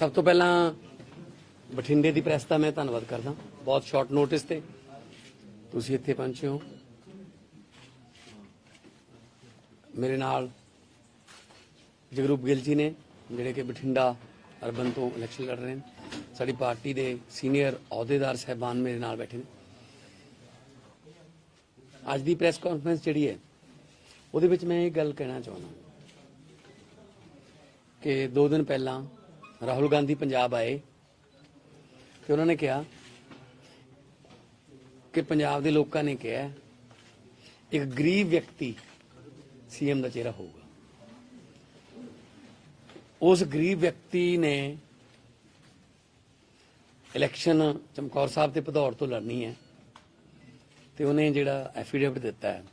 सब तो पहला बठिंडे की प्रैस का मैं धन्यवाद करदा, बहुत शॉर्ट नोटिस ते तुसीं इत्थे पहुंचे हो। मेरे नाल जगरूप गिल जी ने जिहड़े कि बठिंडा अर्बन तो इलैक्शन लड़ रहे हैं, साडी पार्टी के सीनियर अहुदेदार साहबान मेरे नाल बैठे ने। अज की प्रैस कॉन्फ्रेंस जिहड़ी है उहदे विच मैं ये गल कहना चाहुंदा कि 2 दिन पहला राहुल गांधी पंजाब आए तो उन्होंने कहा कि पंजाब के लोगों ने कहा एक गरीब व्यक्ति सीएम का चेहरा होगा। उस गरीब व्यक्ति ने इलैक्शन चमकौर साहब के भदौर तो लड़नी है तो उन्हें जिहड़ा एफीडेविट दिता है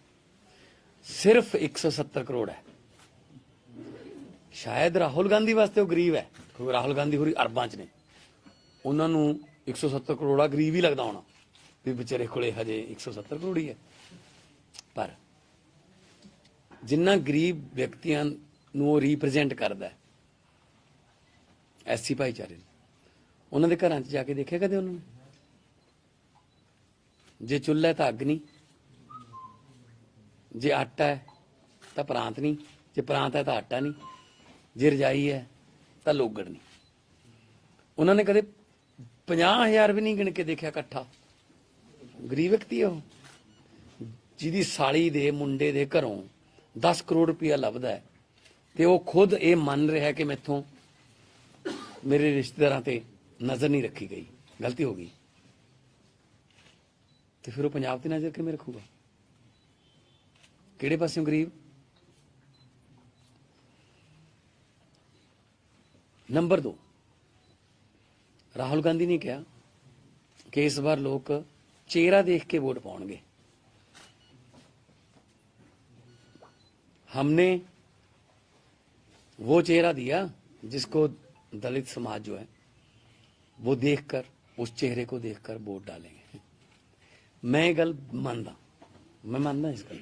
सिर्फ 170 करोड़ है। शायद राहुल गांधी वास्ते वो गरीब है क्योंकि राहुल गांधी होरी अरबां च ने, उन्होंने 170 करोड़ गरीब ही लगता होना भी बेचारे कोले हजे 170 करोड़ ही है। पर जिन्ना गरीब व्यक्तियों नूं रिप्रजेंट करता है एससी भाईचारे उन्होंने घर जाके देखिया कदे उन्होंने? जे चुल्हा है तो अग नहीं, जे आटा है तो प्रांत नहीं, जे प्रांत है तो आटा नहीं, जे रजाई है तो लोगड़ नहीं। उन्होंने कदे 50,000 भी नहीं गिन के देखा इकट्ठा। गरीब व्यक्ति है जिहदी साली दे मुंडे दे घरों 10 करोड़ रुपया लभदा है तो वह खुद ये मन रहा है कि मैथों मेरे रिश्तेदारां ते नज़र नहीं रखी गई, गलती हो गई, तो फिर वो पंजाब ते नज़र किवें रखूगा? किहड़े पासों गरीब? नंबर 2, राहुल गांधी ने कहा कि इस बार लोग चेहरा देख के वोट पाउणगे। हमने वो चेहरा दिया जिसको दलित समाज जो है वो देखकर, उस चेहरे को देखकर वोट डालेंगे। मैं गल मानदा, मैं मानदा इस गल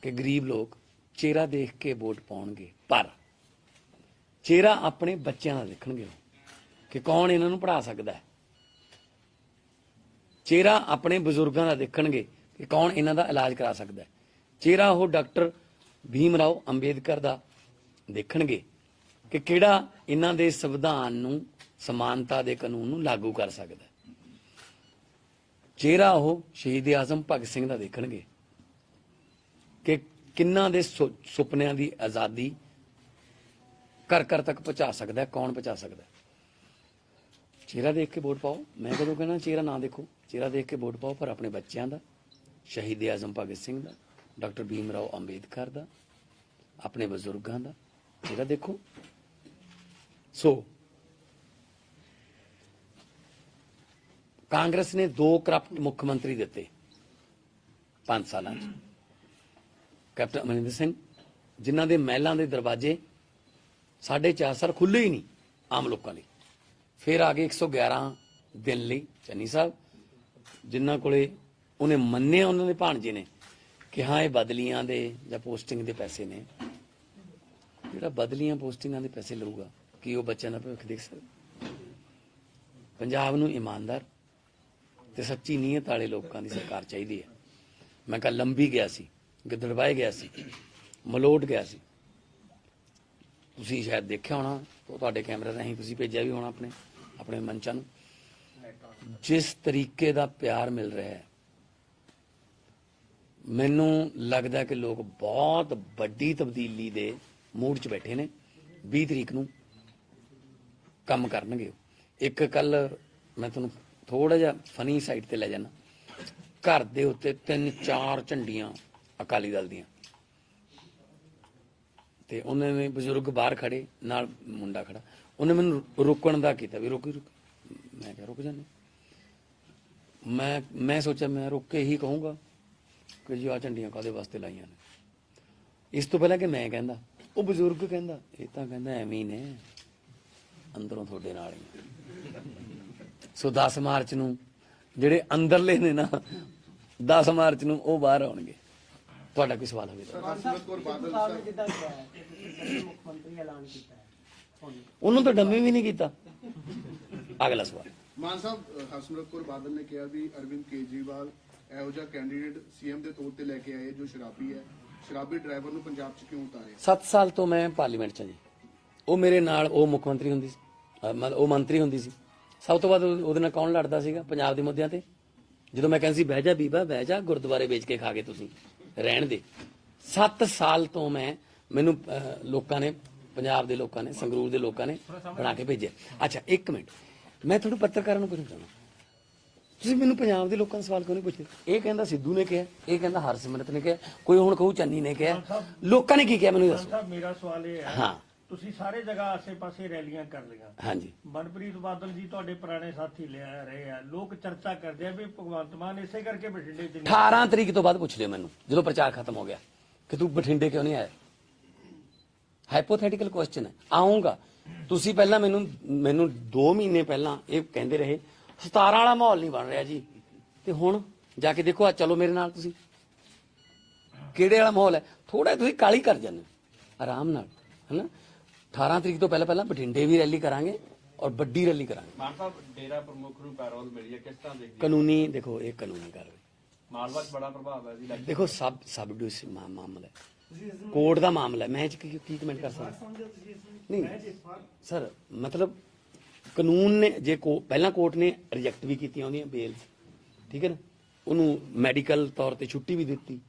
कि गरीब लोग चेहरा देख के वोट पाउणगे, पर चेहरा अपने बच्चों का देखणगे कि कौन इन्हां नूं पढ़ा सकदा है। चेहरा अपने बजुर्गों का देखणगे कि कौन इन्हां दा इलाज करा सकदा है। चेहरा वो डॉक्टर भीमराव अंबेडकर का देखणगे कि किहड़ा इन्हां दे संविधान नूं, समानता दे कानून नूं लागू कर सकदा है। चेहरा वो शहीद आजम भगत सिंह का देखणगे कि किन्हां दे सुपनियां दी आज़ादी घर घर तक पहुँचा सकता है, कौन पहुँचा सकता है। चेहरा देख के वोट पाओ। मैं कदों कहना चेहरा ना देखो, चेहरा देख के वोट पाओ, पर अपने बच्चों का, शहीद आजम भगत सिंह का, डॉक्टर भीमराव अंबेडकर का, अपने बजुर्गों का चेहरा देखो। सो कांग्रेस ने 2 करप्ट मुख्यमंत्री दिते 5 साल, कैप्टन अमरिंदर सिंह जिन्हां दे महलों के दरवाजे 4.5 साल खुले ही नहीं आम लोगों लिए। फिर आ गए 111 दिन लिए चन्नी साहब जिन्हां कोले उन्हें मन्निया उन्होंने भाणजे ने कि हाँ ये बदलियां दे या पोस्टिंग के पैसे ने। जिहड़ा बदलियां पोस्टिंगां दे पैसे लऊगा कि वो बच्चों का भविख देख सकदा? पंजाब नूं ईमानदार ते सच्ची नीयत वाले लोगों की सरकार चाहिए है। मैं कल लंबी गया सी, गिद्दड़बाहे गया सी, मलोट गया सी, तुसीं शायद देखिया होना, तो तुहाडे कैमरे राहीं तुसीं भेजिया भी होना अपने अपने मंचां नूं। जिस तरीके का प्यार मिल रहा है मैनूं लगदा कि लोग बहुत वड्डी तब्दीली दे मूड च बैठे ने। 20 तरीक नूं काम करनगे। एक कल मैं तुहानूं थोड़ा जिहा फनी साइड ते ले जाना, घर दे उत्ते 3-4 झंडियां अकाली दल दियां ते उन्होंने बजुर्ग बाहर खड़े नाल मुंडा खड़ा, उन्हें मैनूं रोकण दा कीता भी रोकी रुक। मैं क्या रुक जाने, मैं सोचा मैं रुक के ही कहूँगा कि जी आ झंडियां काहदे वास्ते लाइयां ने। इस तो पहला कि मैं कहंदा वो बजुर्ग कहंदा ये तां कहंदा एवें ही ने अंदरों थोड़े नाल ही। सो 10 मार्च नूं जिहड़े अंदरले ने ना 10 मार्च नूं वो बाहर आउणगे। ਤੁਹਾਡਾ ਕੋਈ ਸਵਾਲ ਹੋਵੇ ਤਾਂ ਮੁੱਖ ਮੰਤਰੀ ਐਲਾਨ ਕੀਤਾ ਹੈ ਉਹਨੂੰ ਤਾਂ ਡੰਮੀ ਵੀ ਨਹੀਂ ਕੀਤਾ। ਅਗਲਾ ਸਵਾਲ। ਮਾਨ ਸਾਹਿਬ, ਹਰਸਿਮਰਤ ਕੌਰ ਬਾਦਲ ਨੇ ਕਿਹਾ ਵੀ ਅਰਵਿੰਦ ਕੇਜਰੀਵਾਲ ਇਹੋ ਜਿਹਾ ਕੈਂਡੀਡੇਟ ਸੀਐਮ ਦੇ ਤੌਰ ਤੇ ਲੈ ਕੇ ਆਏ ਜੋ ਸ਼ਰਾਬੀ ਹੈ, ਸ਼ਰਾਬੀ ਡਰਾਈਵਰ ਨੂੰ ਪੰਜਾਬ 'ਚ ਕਿਉਂ ਉਤਾਰੇ? 7 ਸਾਲ ਤੋਂ ਮੈਂ ਪਾਰਲੀਮੈਂਟ 'ਚ ਹਾਂ ਜੀ। ਉਹ ਮੇਰੇ ਨਾਲ, ਉਹ ਮੁੱਖ ਮੰਤਰੀ ਹੁੰਦੀ ਸੀ, ਉਹ ਮੰਤਰੀ ਹੁੰਦੀ ਸੀ। ਸਭ ਤੋਂ ਵੱਧ ਉਹਦੇ ਨਾਲ ਕੌਣ ਲੜਦਾ ਸੀਗਾ ਪੰਜਾਬ ਦੇ ਮੁੱਦਿਆਂ ਤੇ? ਜਦੋਂ ਮੈਂ ਕਹਿੰਦਾ ਸੀ ਬਹਿ ਜਾ ਬੀਬਾ ਬਹਿ ਜਾ, ਗੁਰਦੁਆਰੇ ਵੇਚ ਕੇ ਖਾ ਕੇ ਤੁਸੀਂ ਰਹਿਣ ਦੇ। 7 ਸਾਲ ਤੋਂ ਮੈਨੂੰ ਲੋਕਾਂ ਨੇ, ਪੰਜਾਬ ਦੇ ਲੋਕਾਂ ਨੇ, ਸੰਗਰੂਰ ਦੇ ਲੋਕਾਂ ਨੇ ਬਣਾ ਕੇ ਭੇਜਿਆ। ਅੱਛਾ ਇੱਕ ਮਿੰਟ, ਮੈਂ ਤੁਹਾਨੂੰ ਪੱਤਰਕਾਰਾਂ ਨੂੰ ਪੁੱਛਣਾ ਚਾਹੁੰਦਾ, ਤੁਸੀਂ ਮੈਨੂੰ ਪੰਜਾਬ ਦੇ ਲੋਕਾਂ ਦਾ ਸਵਾਲ ਕਿਉਂ ਨਹੀਂ ਪੁੱਛਦੇ? ਇਹ ਕਹਿੰਦਾ ਸਿੱਧੂ ਨੇ ਕਿਹਾ, ਇਹ ਕਹਿੰਦਾ ਹਰਸਿਮਰਤ ਨੇ ਕਿਹਾ, ਕੋਈ ਹੁਣ ਕਹੂ ਚੰਨੀ ਨੇ ਕਿਹਾ, ਲੋਕਾਂ ਨੇ ਕੀ ਕਿਹਾ ਮੈਨੂੰ ਦੱਸੋ। ਮੇਰਾ ਸਵਾਲ ਇਹ ਹੈ, ਹਾਂ ਤੁਸੀਂ ਸਾਰੇ ਜਗ੍ਹਾ ਆਸੇ-ਪਾਸੇ ਰੈਲੀਆਂ ਕਰ ਲਈਆਂ। ਹਾਂਜੀ। ਮਨਪ੍ਰੀਤ ਬਾਦਲ ਜੀ ਤੁਹਾਡੇ ਪੁਰਾਣੇ ਸਾਥੀ ਲਿਆ ਰਹੇ ਆ, ਲੋਕ ਚਰਚਾ ਕਰਦੇ ਆ ਵੀ ਭਗਵੰਤ ਮਾਨ ਇਸੇ ਕਰਕੇ ਬਠਿੰਡੇ ਚ 18 ਤਰੀਕ ਤੋਂ ਬਾਅਦ ਪੁੱਛ ਲਿਓ ਮੈਨੂੰ, ਜਦੋਂ ਪ੍ਰਚਾਰ ਖਤਮ ਹੋ ਗਿਆ, ਕਿ ਤੂੰ ਬਠਿੰਡੇ ਕਿਉਂ ਨਹੀਂ ਆਇਆ। ਹਾਈਪੋਥੈਟੀਕਲ ਕੁਐਸਚਨ ਹੈ। ਆਉਂਗਾ। ਤੁਸੀਂ ਪਹਿਲਾਂ ਮੈਨੂੰ 2 ਮਹੀਨੇ ਪਹਿਲਾਂ ਇਹ ਕਹਿੰਦੇ ਰਹੇ 17 ਵਾਲਾ ਮਾਹੌਲ ਨਹੀਂ ਬਣ ਰਿਹਾ ਜੀ, ਤੇ ਹੁਣ ਜਾ ਕੇ ਦੇਖੋ, ਆ ਚਲੋ ਮੇਰੇ ਨਾਲ, ਤੁਸੀਂ ਕਿਹੜੇ ਵਾਲਾ ਮਾਹੌਲ ਹੈ। ਥੋੜਾ ਤੁਸੀਂ ਕਾਲੀ ਕਰ ਜਾਂਦੇ ਆਰਾਮ ਨਾਲ, ਹੈਨਾ। 18 ਤਰੀਕ ਤੋਂ ਪਹਿਲਾਂ ਬਠਿੰਡੇ ਵੀ ਰੈਲੀ ਕਰਾਂਗੇ ਔਰ ਵੱਡੀ ਰੈਲੀ ਕਰਾਂਗੇ। ਮਾਨ ਸਾਹਿਬ, ਡੇਰਾ ਪ੍ਰਮੁੱਖ ਨੂੰ ਪੈਰੋਲ ਮਿਲੀ ਹੈ, ਕਿਸ ਤਰ੍ਹਾਂ ਦੇਖਦੇ? ਕਾਨੂੰਨੀ, ਦੇਖੋ ਇਹ ਕਾਨੂੰਨੀ ਕਾਰਵਾਈ, ਮਾਲਵਾ 'ਚ ਬੜਾ ਪ੍ਰਭਾਵ ਹੈ ਜੀ। ਦੇਖੋ ਸਬ ਡਿਊਸ ਮਾਮਲਾ ਹੈ, ਕੋਰਟ ਦਾ ਮਾਮਲਾ ਹੈ, ਮੈਂ ਇਹ 'ਚ ਕੀ ਕਮੈਂਟ ਕਰ ਸਕਦਾ? ਨਹੀਂ ਸਰ, ਮਤਲਬ ਕਾਨੂੰਨ ਨੇ, ਜੇ ਪਹਿਲਾਂ ਕੋਰਟ ਨੇ ਰਿਜੈਕਟ ਵੀ ਕੀਤੀਆਂ ਉਹਦੀਆਂ ਬੇਲਸ, ਠੀਕ ਹੈ ਨਾ, ਉਹਨੂੰ ਮੈਡੀਕਲ ਤੌਰ ਤੇ ਛੁੱਟੀ ਵੀ ਦਿੱਤੀ,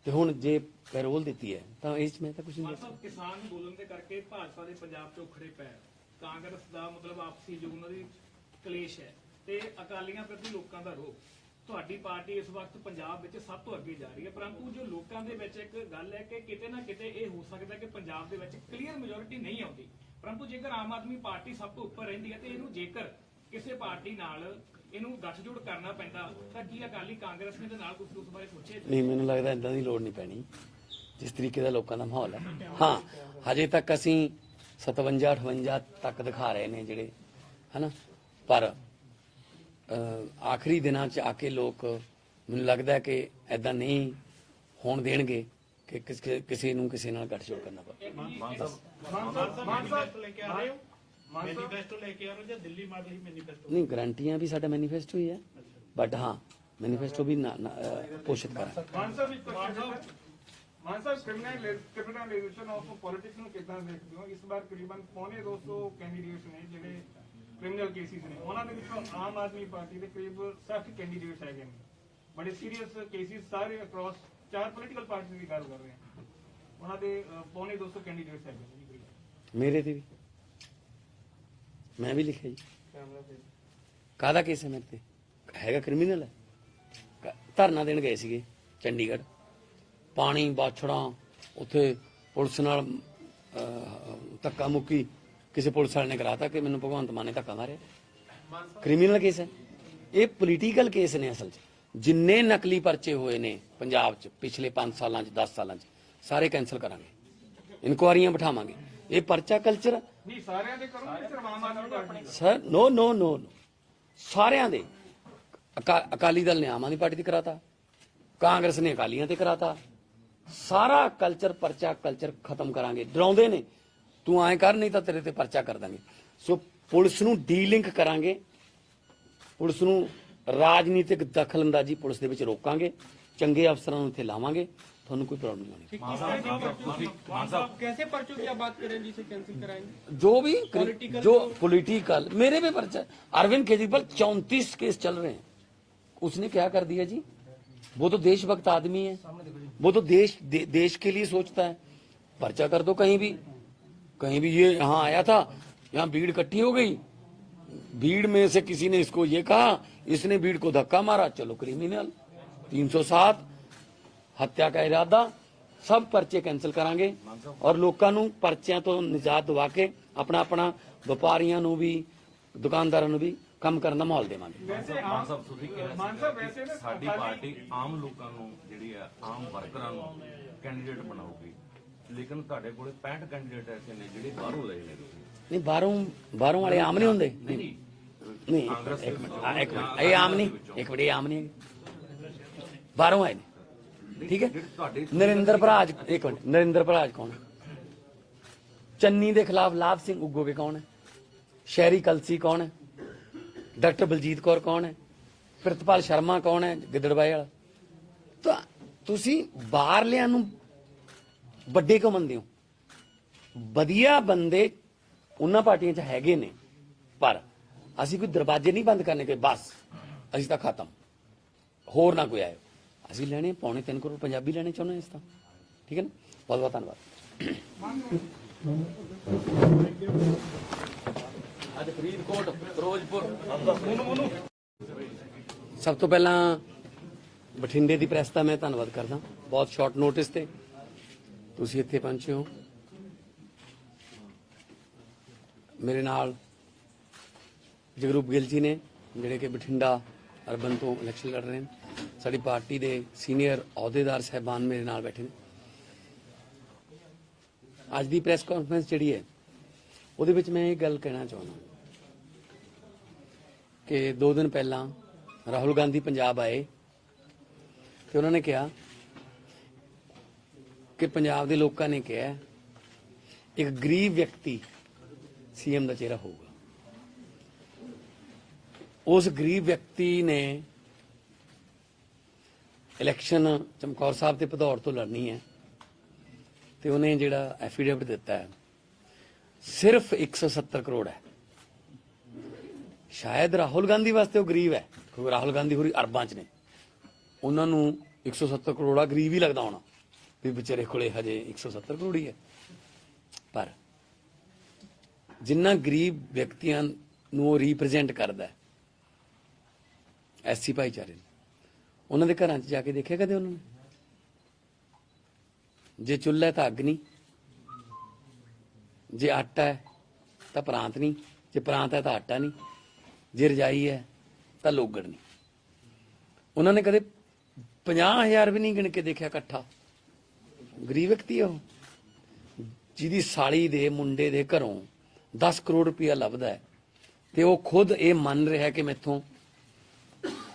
ਤੇ ਹੁਣ ਜੇ ਪੈਰੋਲ ਦਿੱਤੀ ਹੈ ਤਾਂ ਇਸ 'ਚ ਮੈਂ ਤਾਂ ਕੁਝ ਨਹੀਂ ਸਾਹਿਬ, ਕਿਸਾਨ ਅੰਦੋਲਨ ਦੇ ਕਰਕੇ ਭਾਜਪਾ ਦੇ ਪੰਜਾਬ 'ਚ ਉਖੜੇ ਪੈ, ਕਾਂਗਰਸ ਦਾ ਮਤਲਬ ਆਪਸੀ ਜੋ ਉਹਨਾਂ ਦੀ ਕਲੇਸ਼ ਹੈ ਤੇ ਅਕਾਲੀਆਂ ਪ੍ਰਤੀ ਲੋਕਾਂ ਦਾ ਰੋਹ। ਤੁਹਾਡੀ ਪਾਰਟੀ ਇਸ ਵਕਤ ਪੰਜਾਬ ਵਿੱਚ ਸਭ ਤੋਂ ਅੱਗੇ ਜਾ ਰਹੀ ਹੈ, ਪਰੰਤੂ ਜੋ ਲੋਕਾਂ ਦੇ ਵਿੱਚ ਇੱਕ ਗੱਲ ਹੈ ਕਿ ਕਿਤੇ ਨਾ ਕਿਤੇ ਇਹ ਹੋ ਸਕਦਾ ਕਿ ਪੰਜਾਬ ਦੇ ਵਿੱਚ ਕਲੀਅਰ ਮੈਜੋਰਿਟੀ ਨਹੀਂ ਆਉਂਦੀ, ਪਰੰਤੂ ਜੇਕਰ ਆਮ ਆਦਮੀ ਪਾਰਟੀ ਸਭ ਤੋਂ ਉੱਪਰ ਰਹਿੰਦੀ ਹੈ ਤੇ ਇਹਨੂੰ ਜੇਕਰ ਕਿਸੇ ਪਾਰਟੀ ਨਾਲ ਇਹਨੂੰ ਗੱਠਜੋੜ ਕਰਨਾ ਪੈਂਦਾ ਤਾਂ ਕੀ ਅਕਾਲੀ ਕਾਂਗਰਸ ਨੇ ਦੇ ਨਾਲ ਕੁਝ ਉਸ ਬਾਰੇ ਸੋਚਿਆ? ਨਹੀਂ, ਮੈਨੂੰ ਲੱਗਦਾ ਇਦਾਂ ਦੀ ਲੋੜ ਨਹੀਂ ਪੈਣੀ, ਜਿਸ ਤਰੀਕੇ ਦਾ ਲੋਕਾਂ ਦਾ ਮਾਹੌਲ ਹੈ। ਹਾਂ, ਹਜੇ ਤੱਕ ਅਸੀਂ 57 58 ਤੱਕ ਦਿਖਾ ਰਹੇ ਨੇ ਜਿਹੜੇ, ਹਨਾ, ਪਰ ਆਖਰੀ ਦਿਨਾਂ 'ਚ ਆ ਕੇ ਲੋਕ, ਮੈਨੂੰ ਲੱਗਦਾ ਕਿ ਐਦਾਂ ਨਹੀਂ ਹੋਣ ਦੇਣਗੇ ਕਿ ਕਿਸੇ ਨੂੰ ਕਿਸੇ ਨਾਲ ਗੱਠਜੋੜ ਕਰਨਾ ਪਵੇ। ਮੈਨੀਫੈਸਟੋ ਲੈ ਕੇ ਆ ਰਹੇ ਜਾਂ ਦਿੱਲੀ ਮਾਡਲ ਹੀ ਮੈਨੀਫੈਸਟੋ? ਨਹੀਂ, ਗਰੰਟੀਆਂ ਵੀ ਸਾਡਾ ਮੈਨੀਫੈਸਟੋ ਹੀ ਹੈ, ਬਟ ਹਾਂ ਮੈਨੀਫੈਸਟੋ ਵੀ ਪੋਸ਼ਿਤ ਕਰਾਂ। ਮਾਨ ਸਾਹਿਬ, ਕ੍ਰਿਮੀਨਲਾਈਜੇਸ਼ਨ ਆਫ ਪੋਲਿਟਿਕਸ ਨੂੰ ਕਿੱਦਾਂ ਦੇਖਦੇ ਹੋ? ਇਸ ਵਾਰ ਕਰੀਬਨ 250 ਕੈਂਡੀਡੇਟਸ ਨੇ ਜਿਹੜੇ ਕ੍ਰਿਮੀਨਲ ਕੇਸਿਸ ਨੇ, ਉਹਨਾਂ ਦੇ ਵਿੱਚੋਂ ਆਮ ਆਦਮੀ ਪਾਰਟੀ ਦੇ ਕਰੀਬ 60 ਕੈਂਡੀਡੇਟਸ ਹੈਗੇ ਨੇ, ਬੜੇ ਸੀਰੀਅਸ ਕੇਸਿਸ, ਸਾਰੇ ਅਕ੍ਰੋਸ 4 ਪੋਲੀਟੀਕਲ ਪਾਰਟੀ ਦੀ ਗੱਲ ਕਰ ਰਹੇ ਹਾਂ, ਉਹਨਾਂ ਦੇ 250 ਕੈਂਡੀਡੇਟਸ ਹੈਗੇ ਨੇ। ਮੇਰੇ ਤੇ ਵੀ ਮੈਂ ਵੀ ਲਿਖਿਆ ਜੀ। ਕਾਹਦਾ ਕੇਸ ਹੈ ਮੇਰੇ ਤੇ? ਹੈਗਾ ਕ੍ਰਿਮੀਨਲ ਹੈ। ਧਰਨਾ ਦੇਣ ਗਏ ਸੀਗੇ ਚੰਡੀਗੜ੍ਹ, ਪਾਣੀ ਬਾਛੜਾਂ, ਉੱਥੇ ਪੁਲਿਸ ਨਾਲ ਧੱਕਾ ਮੁੱਕੀ, ਕਿਸੇ ਪੁਲਿਸ ਵਾਲੇ ਨੇ ਕਰਾਤਾ ਕਿ ਮੈਨੂੰ ਭਗਵੰਤ ਮਾਨ ਨੇ ਧੱਕਾ ਮਾਰਿਆ। ਕ੍ਰਿਮੀਨਲ ਕੇਸ ਹੈ ਇਹ, ਪੋਲੀਟੀਕਲ ਕੇਸ ਨੇ ਅਸਲ 'ਚ। ਜਿੰਨੇ ਨਕਲੀ ਪਰਚੇ ਹੋਏ ਨੇ ਪੰਜਾਬ 'ਚ ਪਿਛਲੇ 5 ਸਾਲਾਂ 'ਚ, 10 ਸਾਲਾਂ 'ਚ, ਸਾਰੇ ਕੈਂਸਲ ਕਰਾਂਗੇ, ਇਨਕੁਆਰੀਆਂ ਬਿਠਾਵਾਂਗੇ। ਇਹ ਪਰਚਾ ਕਲਚਰ ਨਹੀਂ ਸਾਰਿਆਂ ਦੇ ਕਰੋਗੇ, ਸਿਰਫ Aam Aadmi party? Sir no, ਸਾਰਿਆਂ ਦੇ। ਅਕਾਲੀ ਦਲ ਨੇ ਆਮ ਆਦਮੀ ਪਾਰਟੀ ਤੇ ਕਰਾਤਾ, ਕਾਂਗਰਸ ਨੇ ਅਕਾਲੀਆਂ ਤੇ ਕਰਾਤਾ, ਸਾਰਾ ਕਲਚਰ, ਪਰਚਾ ਕਲਚਰ ਖਤਮ ਕਰਾਂਗੇ। ਡਰਾਉਂਦੇ ਨੇ, ਤੂੰ ਐਂ ਕਰ ਨਹੀਂ ਤਾਂ ਤੇਰੇ ਤੇ ਪਰਚਾ ਕਰ ਦਾਂਗੇ। ਸੋ ਪੁਲਿਸ ਨੂੰ ਡੀਲਿੰਕ ਕਰਾਂਗੇ, ਪੁਲਿਸ ਨੂੰ ਰਾਜਨੀਤਿਕ ਦਖਲਅੰਦਾਜ਼ੀ ਪੁਲਿਸ ਦੇ ਵਿੱਚ ਰੋਕਾਂਗੇ, ਚੰਗੇ ਅਫਸਰਾਂ ਨੂੰ ਇੱਥੇ ਲਾਵਾਂਗੇ, ਤੁਹਾਨੂੰ कोई प्रॉब्लम नहीं होनी। कैसे पर्चों की आप बात करें जिसे कैंसिल कराएंगे? जो भी जो पॉलिटिकल, मेरे पे पर्चा, अरविंद केजरीवाल 34 केस चल रहे हैं, उसने क्या कर दिया जी? वो तो देशभक्त आदमी है, वो तो देश के लिए सोचता है। पर्चा कर दो कहीं भी ये यहाँ आया था, यहाँ भीड़ इकट्ठी हो गई, भीड़ में से किसी ने इसको ये कहा, इसने भीड़ को धक्का मारा, चलो क्रिमिनल। 307 हत्या का इरादा, सब पर्चे कैंसिल करांगे और लोगों ਨੂੰ ਪਰਚਿਆਂ ਤੋਂ ਨਿਜਾਤ ਦਿਵਾ ਕੇ ਆਪਣਾ ਵਪਾਰੀਆਂ ਨੂੰ ਵੀ, ਦੁਕਾਨਦਾਰਾਂ ਨੂੰ ਵੀ ਕੰਮ ਕਰਨ ਦਾ ਮਾਹੌਲ ਦੇਵਾਂਗੇ। ਮਾਨ ਸਾਹਿਬ, ਤੁਸੀਂ ਕਿਹਾ ਸਾਡੀ ਪਾਰਟੀ ਆਮ ਲੋਕਾਂ ਨੂੰ, ਜਿਹੜੀ ਆ ਆਮ ਵਰਕਰਾਂ ਨੂੰ ਕੈਂਡੀਡੇਟ ਬਣਾਉਗੀ, ਲੇਕਿਨ ਤੁਹਾਡੇ ਕੋਲੇ 65 ਕੈਂਡੀਡੇਟ ਐਸੇ ਨੇ ਜਿਹੜੇ ਬਾਹਰੋਂ ਲਏ ਨੇ। ਨਹੀਂ, ਬਾਹਰੋਂ ਵਾਲੇ ਆਮ ਨਹੀਂ ਹੁੰਦੇ। ਨਹੀਂ, ਇੱਕ ਮਿੰਟ, ਇਹ ਆਮ ਨਹੀਂ, ਇੱਕ ਮਿੰਟ, ਇਹ ਆਮ ਨਹੀਂ ਹੈਗੇ, ਬਾਹਰੋਂ ਆਏ ਨੇ, ਠੀਕ ਹੈ। ਨਰਿੰਦਰ ਭਰਾਜ, ਇੱਕ ਮਿੰਟ, ਨਰਿੰਦਰ ਭਰਾਜ ਕੌਣ? ਚੰਨੀ ਦੇ ਖਿਲਾਫ ਲਾਭ ਸਿੰਘ ਉਗੋਵੇ ਕੌਣ ਹੈ, ਸ਼ਹਿਰੀ ਕਲਸੀ ਕੌਣ ਹੈ, ਡਾਕਟਰ ਬਲਜੀਤ ਕੌਰ ਕੌਣ ਹੈ, ਪ੍ਰਿਤਪਾਲ ਸ਼ਰਮਾ ਕੌਣ ਹੈ ਗਿੱਦੜਬਾਏ ਵਾਲਾ। ਤਾਂ ਤੁਸੀਂ ਬਾਹਰਲਿਆਂ ਨੂੰ ਵੱਡੇ ਕਿਉਂ ਮੰਨਦੇ ਹੋ? ਵਧੀਆ ਬੰਦੇ ਉਹਨਾਂ ਪਾਰਟੀਆਂ 'ਚ ਹੈਗੇ ਨੇ, ਪਰ ਅਸੀਂ ਕੋਈ ਦਰਵਾਜ਼ੇ ਨਹੀਂ ਬੰਦ ਕਰਨੇ ਕਿ ਬਸ ਅਸੀਂ ਤਾਂ ਖਤਮ, ਹੋਰ ਨਾ ਕੋਈ ਆਏ। ਅਸੀਂ ਲੈਣੇ 2.25 ਕਰੋੜ ਪੰਜਾਬੀ ਲੈਣੇ ਚਾਹੁੰਦੇ ਇਸ ਤਾਂ, ਠੀਕ ਹੈ ਨਾ। ਬਹੁਤ ਬਹੁਤ ਧੰਨਵਾਦ। ਅੱਜ ਫਰੀਦਕੋਟ, ਫਿਰੋਜ਼ਪੁਰ, ਸਭ ਤੋਂ ਪਹਿਲਾਂ ਬਠਿੰਡੇ ਦੀ ਪ੍ਰੈਸ ਦਾ ਮੈਂ ਧੰਨਵਾਦ ਕਰਦਾ। ਬਹੁਤ ਸ਼ਾਰਟ ਨੋਟਿਸ ਤੇ ਤੁਸੀਂ ਇੱਥੇ ਪਹੁੰਚੇ ਹੋ। ਮੇਰੇ ਨਾਲ ਜਗਰੂਪ ਗਿੱਲ ਜੀ ਨੇ ਜਿਹੜੇ ਕਿ ਬਠਿੰਡਾ ਅਰਬਨ ਤੋਂ ਇਲੈਕਸ਼ਨ ਲੜ ਰਹੇ ਨੇ। ਸਾਡੀ ਪਾਰਟੀ ਦੇ ਸੀਨੀਅਰ ਅਹੁਦੇਦਾਰ ਸਾਹਿਬਾਨ ਮੇਰੇ ਨਾਲ ਬੈਠੇ ਨੇ। ਅੱਜ ਦੀ ਪ੍ਰੈਸ ਕਾਨਫਰੰਸ ਜਿਹੜੀ ਹੈ ਉਹਦੇ ਵਿੱਚ ਮੈਂ ਇਹ ਗੱਲ ਕਹਿਣਾ ਚਾਹੁੰਦਾ ਕਿ 2 ਦਿਨ ਪਹਿਲਾਂ ਰਾਹੁਲ ਗਾਂਧੀ ਪੰਜਾਬ ਆਏ ਤੇ ਉਹਨਾਂ ਨੇ ਕਿਹਾ ਕਿ ਪੰਜਾਬ ਦੇ ਲੋਕਾਂ ਨੇ ਕਿਹਾ ਇੱਕ ਗਰੀਬ ਵਿਅਕਤੀ ਸੀਐਮ ਦਾ ਚਿਹਰਾ ਹੋਊਗਾ। ਉਸ ਗਰੀਬ ਵਿਅਕਤੀ ਨੇ ਇਲੈਕਸ਼ਨ ਚਮਕੌਰ ਸਾਹਿਬ ਤੇ ਭਦੌੜ ਤੋਂ ਲੜਨੀ ਹੈ ਤੇ ਉਹਨੇ ਜਿਹੜਾ ਐਫੀਡੇਵਿਟ ਦਿੱਤਾ ਹੈ ਸਿਰਫ 170 ਕਰੋੜ ਹੈ। ਸ਼ਾਇਦ ਰਾਹੁਲ ਗਾਂਧੀ ਵਾਸਤੇ ਉਹ ਗਰੀਬ ਹੈ ਕਿਉਂਕਿ ਰਾਹੁਲ ਗਾਂਧੀ ਹੋਰੀ ਅਰਬਾਂ 'ਚ ਨੇ, ਉਹਨਾਂ ਨੂੰ 170 ਕਰੋੜਾ ਗਰੀਬ ਹੀ ਲੱਗਦਾ ਹੋਣਾ ਵੀ ਵਿਚਾਰੇ ਕੋਲੇ ਹਜੇ 170 ਕਰੋੜ ਹੀ ਹੈ। ਪਰ ਜਿੰਨਾ ਗਰੀਬ ਵਿਅਕਤੀਆਂ ਨੂੰ ਉਹ ਰੀਪ੍ਰੈਜ਼ੈਂਟ ਕਰਦਾ ਹੈ ਐਸਸੀ ਭਾਈਚਾਰੇ ਨੂੰ, ਉਹਨਾਂ ਦੇ ਘਰਾਂ 'ਚ ਜਾ ਕੇ ਦੇਖਿਆ ਕਦੇ ਉਹਨਾਂ ਨੇ? ਜੇ ਚੁੱਲ੍ਹਾ ਹੈ ਤਾਂ ਅੱਗ ਨਹੀਂ, ਜੇ ਆਟਾ ਹੈ ਤਾਂ ਪ੍ਰਾਂਤ ਨਹੀਂ, ਜੇ ਪ੍ਰਾਂਤ ਹੈ ਤਾਂ ਆਟਾ ਨਹੀਂ, ਜੇ ਰਜਾਈ ਹੈ ਤਾਂ ਲੋਗੜ ਨਹੀਂ। ਉਹਨਾਂ ਨੇ ਕਦੇ 50,000 ਵੀ ਨਹੀਂ ਗਿਣ ਕੇ ਦੇਖਿਆ ਇਕੱਠਾ। ਗਰੀਬ ਵਿਅਕਤੀ ਹੈ ਉਹ, ਜਿਹਦੀ ਸਾਲੀ ਦੇ ਮੁੰਡੇ ਦੇ ਘਰੋਂ 10 ਕਰੋੜ ਰੁਪਇਆ ਲੱਭਦਾ ਹੈ ਤੇ ਉਹ ਖੁਦ ਇਹ ਮੰਨ ਰਿਹਾ ਕਿ ਮੈਥੋਂ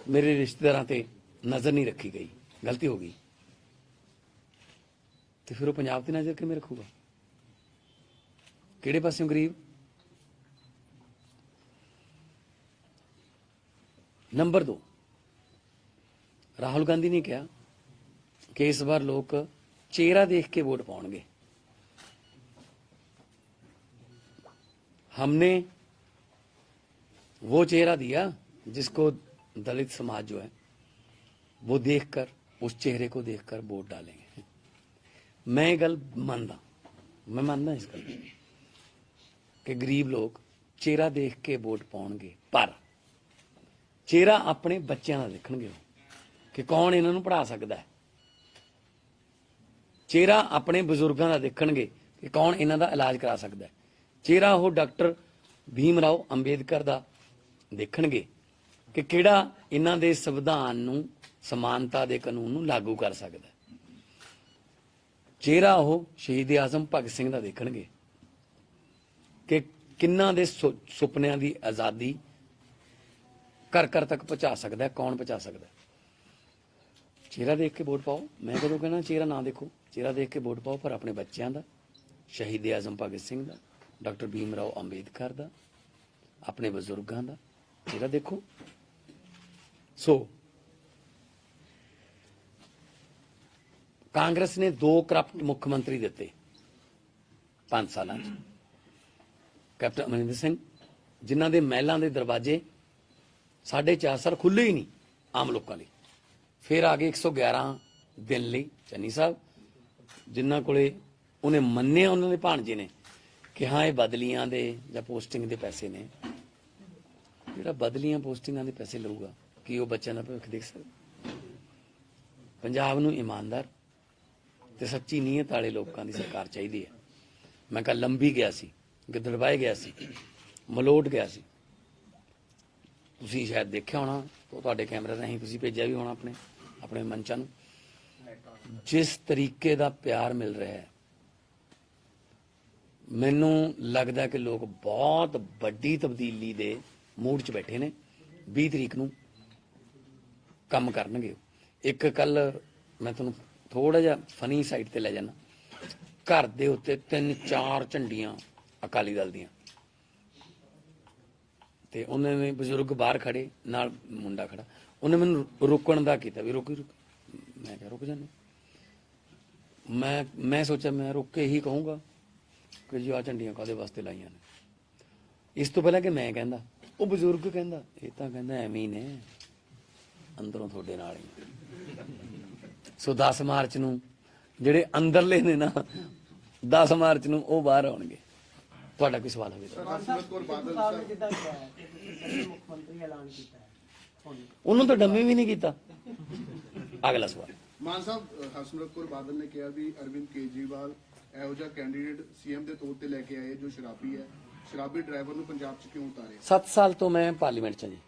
ਮੇਰੇ ਰਿਸ਼ਤੇਦਾਰਾਂ ਤੇ ਨਜ਼ਰ ਨਹੀਂ ਰੱਖੀ ਗਈ, ਗਲਤੀ ਹੋ ਗਈ, ਤੇ ਫਿਰ ਉਹ ਪੰਜਾਬ ਤੇ ਨਜ਼ਰ ਕਿਵੇਂ ਰੱਖੂਗਾ? ਕਿਹੜੇ ਪਾਸਿਓਂ ਗਰੀਬ? ਨੰਬਰ 2, ਰਾਹੁਲ ਗਾਂਧੀ ਨੇ ਕਿਹਾ ਕਿ ਇਸ ਵਾਰ ਲੋਕ ਚਿਹਰਾ ਦੇਖ ਕੇ वोट पाएंगे। हमने वो चेहरा दिया जिसको दलित समाज जो है वो देखकर, उस चेहरे को देखकर वोट डालेंगे। मैं गल मानदा, मैं मानदा इस गल कि गरीब लोग चेहरा देख के वोट पाएंगे, पर चेहरा अपने बच्चों का देखणगे कि कौन इन्हों पढ़ा सकता है। चेहरा अपने बजुर्गों का देखणगे कि कौन इन्हों का इलाज करा सकता है। चेहरा वो डॉक्टर भीम राव अंबेडकर का देखणगे कि किहड़ा इन्हां दे संविधान नूं, समानता दे कानून नूं लागू कर सकता है। चेहरा वो शहीद आजम भगत सिंह का देखणगे कि किन्हां दे सुपनियां दी आज़ादी घर घर तक पहुँचा सकता है, कौन पहुँचा सकता है। चेहरा देख के वोट पाओ। मैं कदों कहना चेहरा ना देखो, चेहरा देख के वोट पाओ, पर अपने बच्चों का, शहीद आजम भगत सिंह का, डॉक्टर भीम राव अंबेडकर का, अपने बजुर्गों का चेहरा देखो। सो कांग्रेस ने 2 करप्ट मुख्यमंत्री दिते 5 साल, कैप्टन अमरिंदर सिंह जिन्हां दे महलों के दरवाजे 4.5 साल खुले ही नहीं आम लोगों लिए। फिर आ गए 111 दिन ਲਈ ਚੰਨੀ ਸਾਹਿਬ, ਜਿਨ੍ਹਾਂ ਕੋਲੇ ਉਹਨੇ ਮੰਨਿਆ ਉਹਨਾਂ ਦੇ ਭਾਣਜੇ ਨੇ ਕਿ ਹਾਂ ਇਹ ਬਦਲੀਆਂ ਦੇ ਜਾਂ ਪੋਸਟਿੰਗ ਦੇ ਪੈਸੇ ਨੇ। ਜਿਹੜਾ ਬਦਲੀਆਂ ਪੋਸਟਿੰਗਾਂ ਦੇ ਪੈਸੇ ਲਊਗਾ ਕੀ ਉਹ ਬੱਚਿਆਂ ਦਾ ਭਵਿੱਖ ਦੇਖ ਸਕਦਾ? ਪੰਜਾਬ ਨੂੰ ਇਮਾਨਦਾਰ ਤੇ ਸੱਚੀ ਨੀਅਤ ਵਾਲੇ ਲੋਕਾਂ ਦੀ ਸਰਕਾਰ ਚਾਹੀਦੀ ਹੈ। ਮੈਂ ਕੱਲ ਲੰਬੀ ਗਿਆ ਸੀ, ਗਿੱਦੜਬਾਏ ਗਿਆ ਸੀ, ਮਲੋਟ ਗਿਆ ਸੀ, ਤੁਸੀਂ ਸ਼ਾਇਦ ਦੇਖਿਆ ਹੋਣਾ, ਤੁਹਾਡੇ ਕੈਮਰੇ ਰਾਹੀਂ ਤੁਸੀਂ ਭੇਜਿਆ ਵੀ ਹੋਣਾ ਆਪਣੇ ਮੰਚਾਂ ਨੂੰ। ਜਿਸ ਤਰੀਕੇ ਦਾ ਪਿਆਰ ਮਿਲ ਰਿਹਾ ਹੈ, ਮੈਨੂੰ ਲੱਗਦਾ ਕਿ ਲੋਕ ਬਹੁਤ ਵੱਡੀ ਤਬਦੀਲੀ ਦੇ ਮੂਡ 'ਚ ਬੈਠੇ ਨੇ। 20 ਤਰੀਕ ਨੂੰ ਕੰਮ ਕਰਨਗੇ। ਇੱਕ ਕੱਲ ਮੈਂ ਤੁਹਾਨੂੰ ਥੋੜਾ ਜਿਹਾ ਫਨੀ ਸਾਈਡ ਤੇ ਲੈ ਜਾਣਾ। ਘਰ ਦੇ ਉੱਤੇ 3-4 ਝੰਡੀਆਂ ਅਕਾਲੀ ਦਲ ਦੀਆਂ, ਤੇ ਉਹਨਾਂ ਨੇ ਬਜ਼ੁਰਗ ਬਾਹਰ ਖੜੇ, ਨਾਲ ਮੁੰਡਾ ਖੜਾ, ਉਹਨੇ ਮੈਨੂੰ ਰੋਕਣ ਦਾ ਕੀਤਾ ਵੀ ਰੁਕ। ਮੈਂ ਕਿਹਾ ਰੁਕ ਜਾਂਦੇ। ਮੈਂ ਸੋਚਿਆ ਮੈਂ ਰੁਕ ਕੇ ਇਹੀ ਕਹੂੰਗਾ ਕਿ ਜੀ ਆਹ ਝੰਡੀਆਂ ਕਾਹਦੇ ਵਾਸਤੇ ਲਾਈਆਂ ਨੇ। ਇਸ ਤੋਂ ਪਹਿਲਾਂ ਕਿ ਮੈਂ ਕਹਿੰਦਾ, ਉਹ ਬਜ਼ੁਰਗ ਕਹਿੰਦਾ ਇਹ ਤਾਂ ਕਹਿੰਦਾ ਐਵੇਂ ਹੀ ਨੇ, ਅੰਦਰੋਂ ਤੁਹਾਡੇ ਨਾਲ ਹੀ। ਸੋ 10 ਮਾਰਚ ਨੂੰ ਜਿਹੜੇ ਅੰਦਰਲੇ ਨੇ ਨਾ, 10 ਮਾਰਚ ਨੂੰ ਉਹ ਬਾਹਰ ਆਉਣਗੇ। ਤੁਹਾਡਾ ਕੋਈ ਸਵਾਲ ਹੋਵੇ ਤਾਂ। ਹਰਸਿਮਰਤ ਕੌਰ ਬਾਦਲ ਸਰ ਮੁੱਖ ਮੰਤਰੀ ਐਲਾਨ ਕੀਤਾ ਹੈ, ਉਹਨੂੰ ਤਾਂ ਡੰਮੇ ਵੀ ਨਹੀਂ ਕੀਤਾ। ਅਗਲਾ ਸਵਾਲ। ਮਾਨ ਸਾਹਿਬ, ਹਰਸਿਮਰਤ ਕੌਰ ਬਾਦਲ ਨੇ ਕਿਹਾ ਵੀ ਅਰਵਿੰਦ ਕੇਜਰੀਵਾਲ ਇਹੋ ਜਿਹਾ ਕੈਂਡੀਡੇਟ ਸੀਐਮ ਦੇ ਤੌਰ ਤੇ ਲੈ ਕੇ ਆਏ ਜੋ ਸ਼ਰਾਬੀ ਹੈ, ਸ਼ਰਾਬੀ ਡਰਾਈਵਰ ਨੂੰ ਪੰਜਾਬ 'ਚ ਕਿਉਂ ਉਤਾਰੇ? 7 ਸਾਲ ਤੋਂ ਮੈਂ ਪਾਰਲੀਮੈਂਟ 'ਚ ਹਾਂ ਜੀ।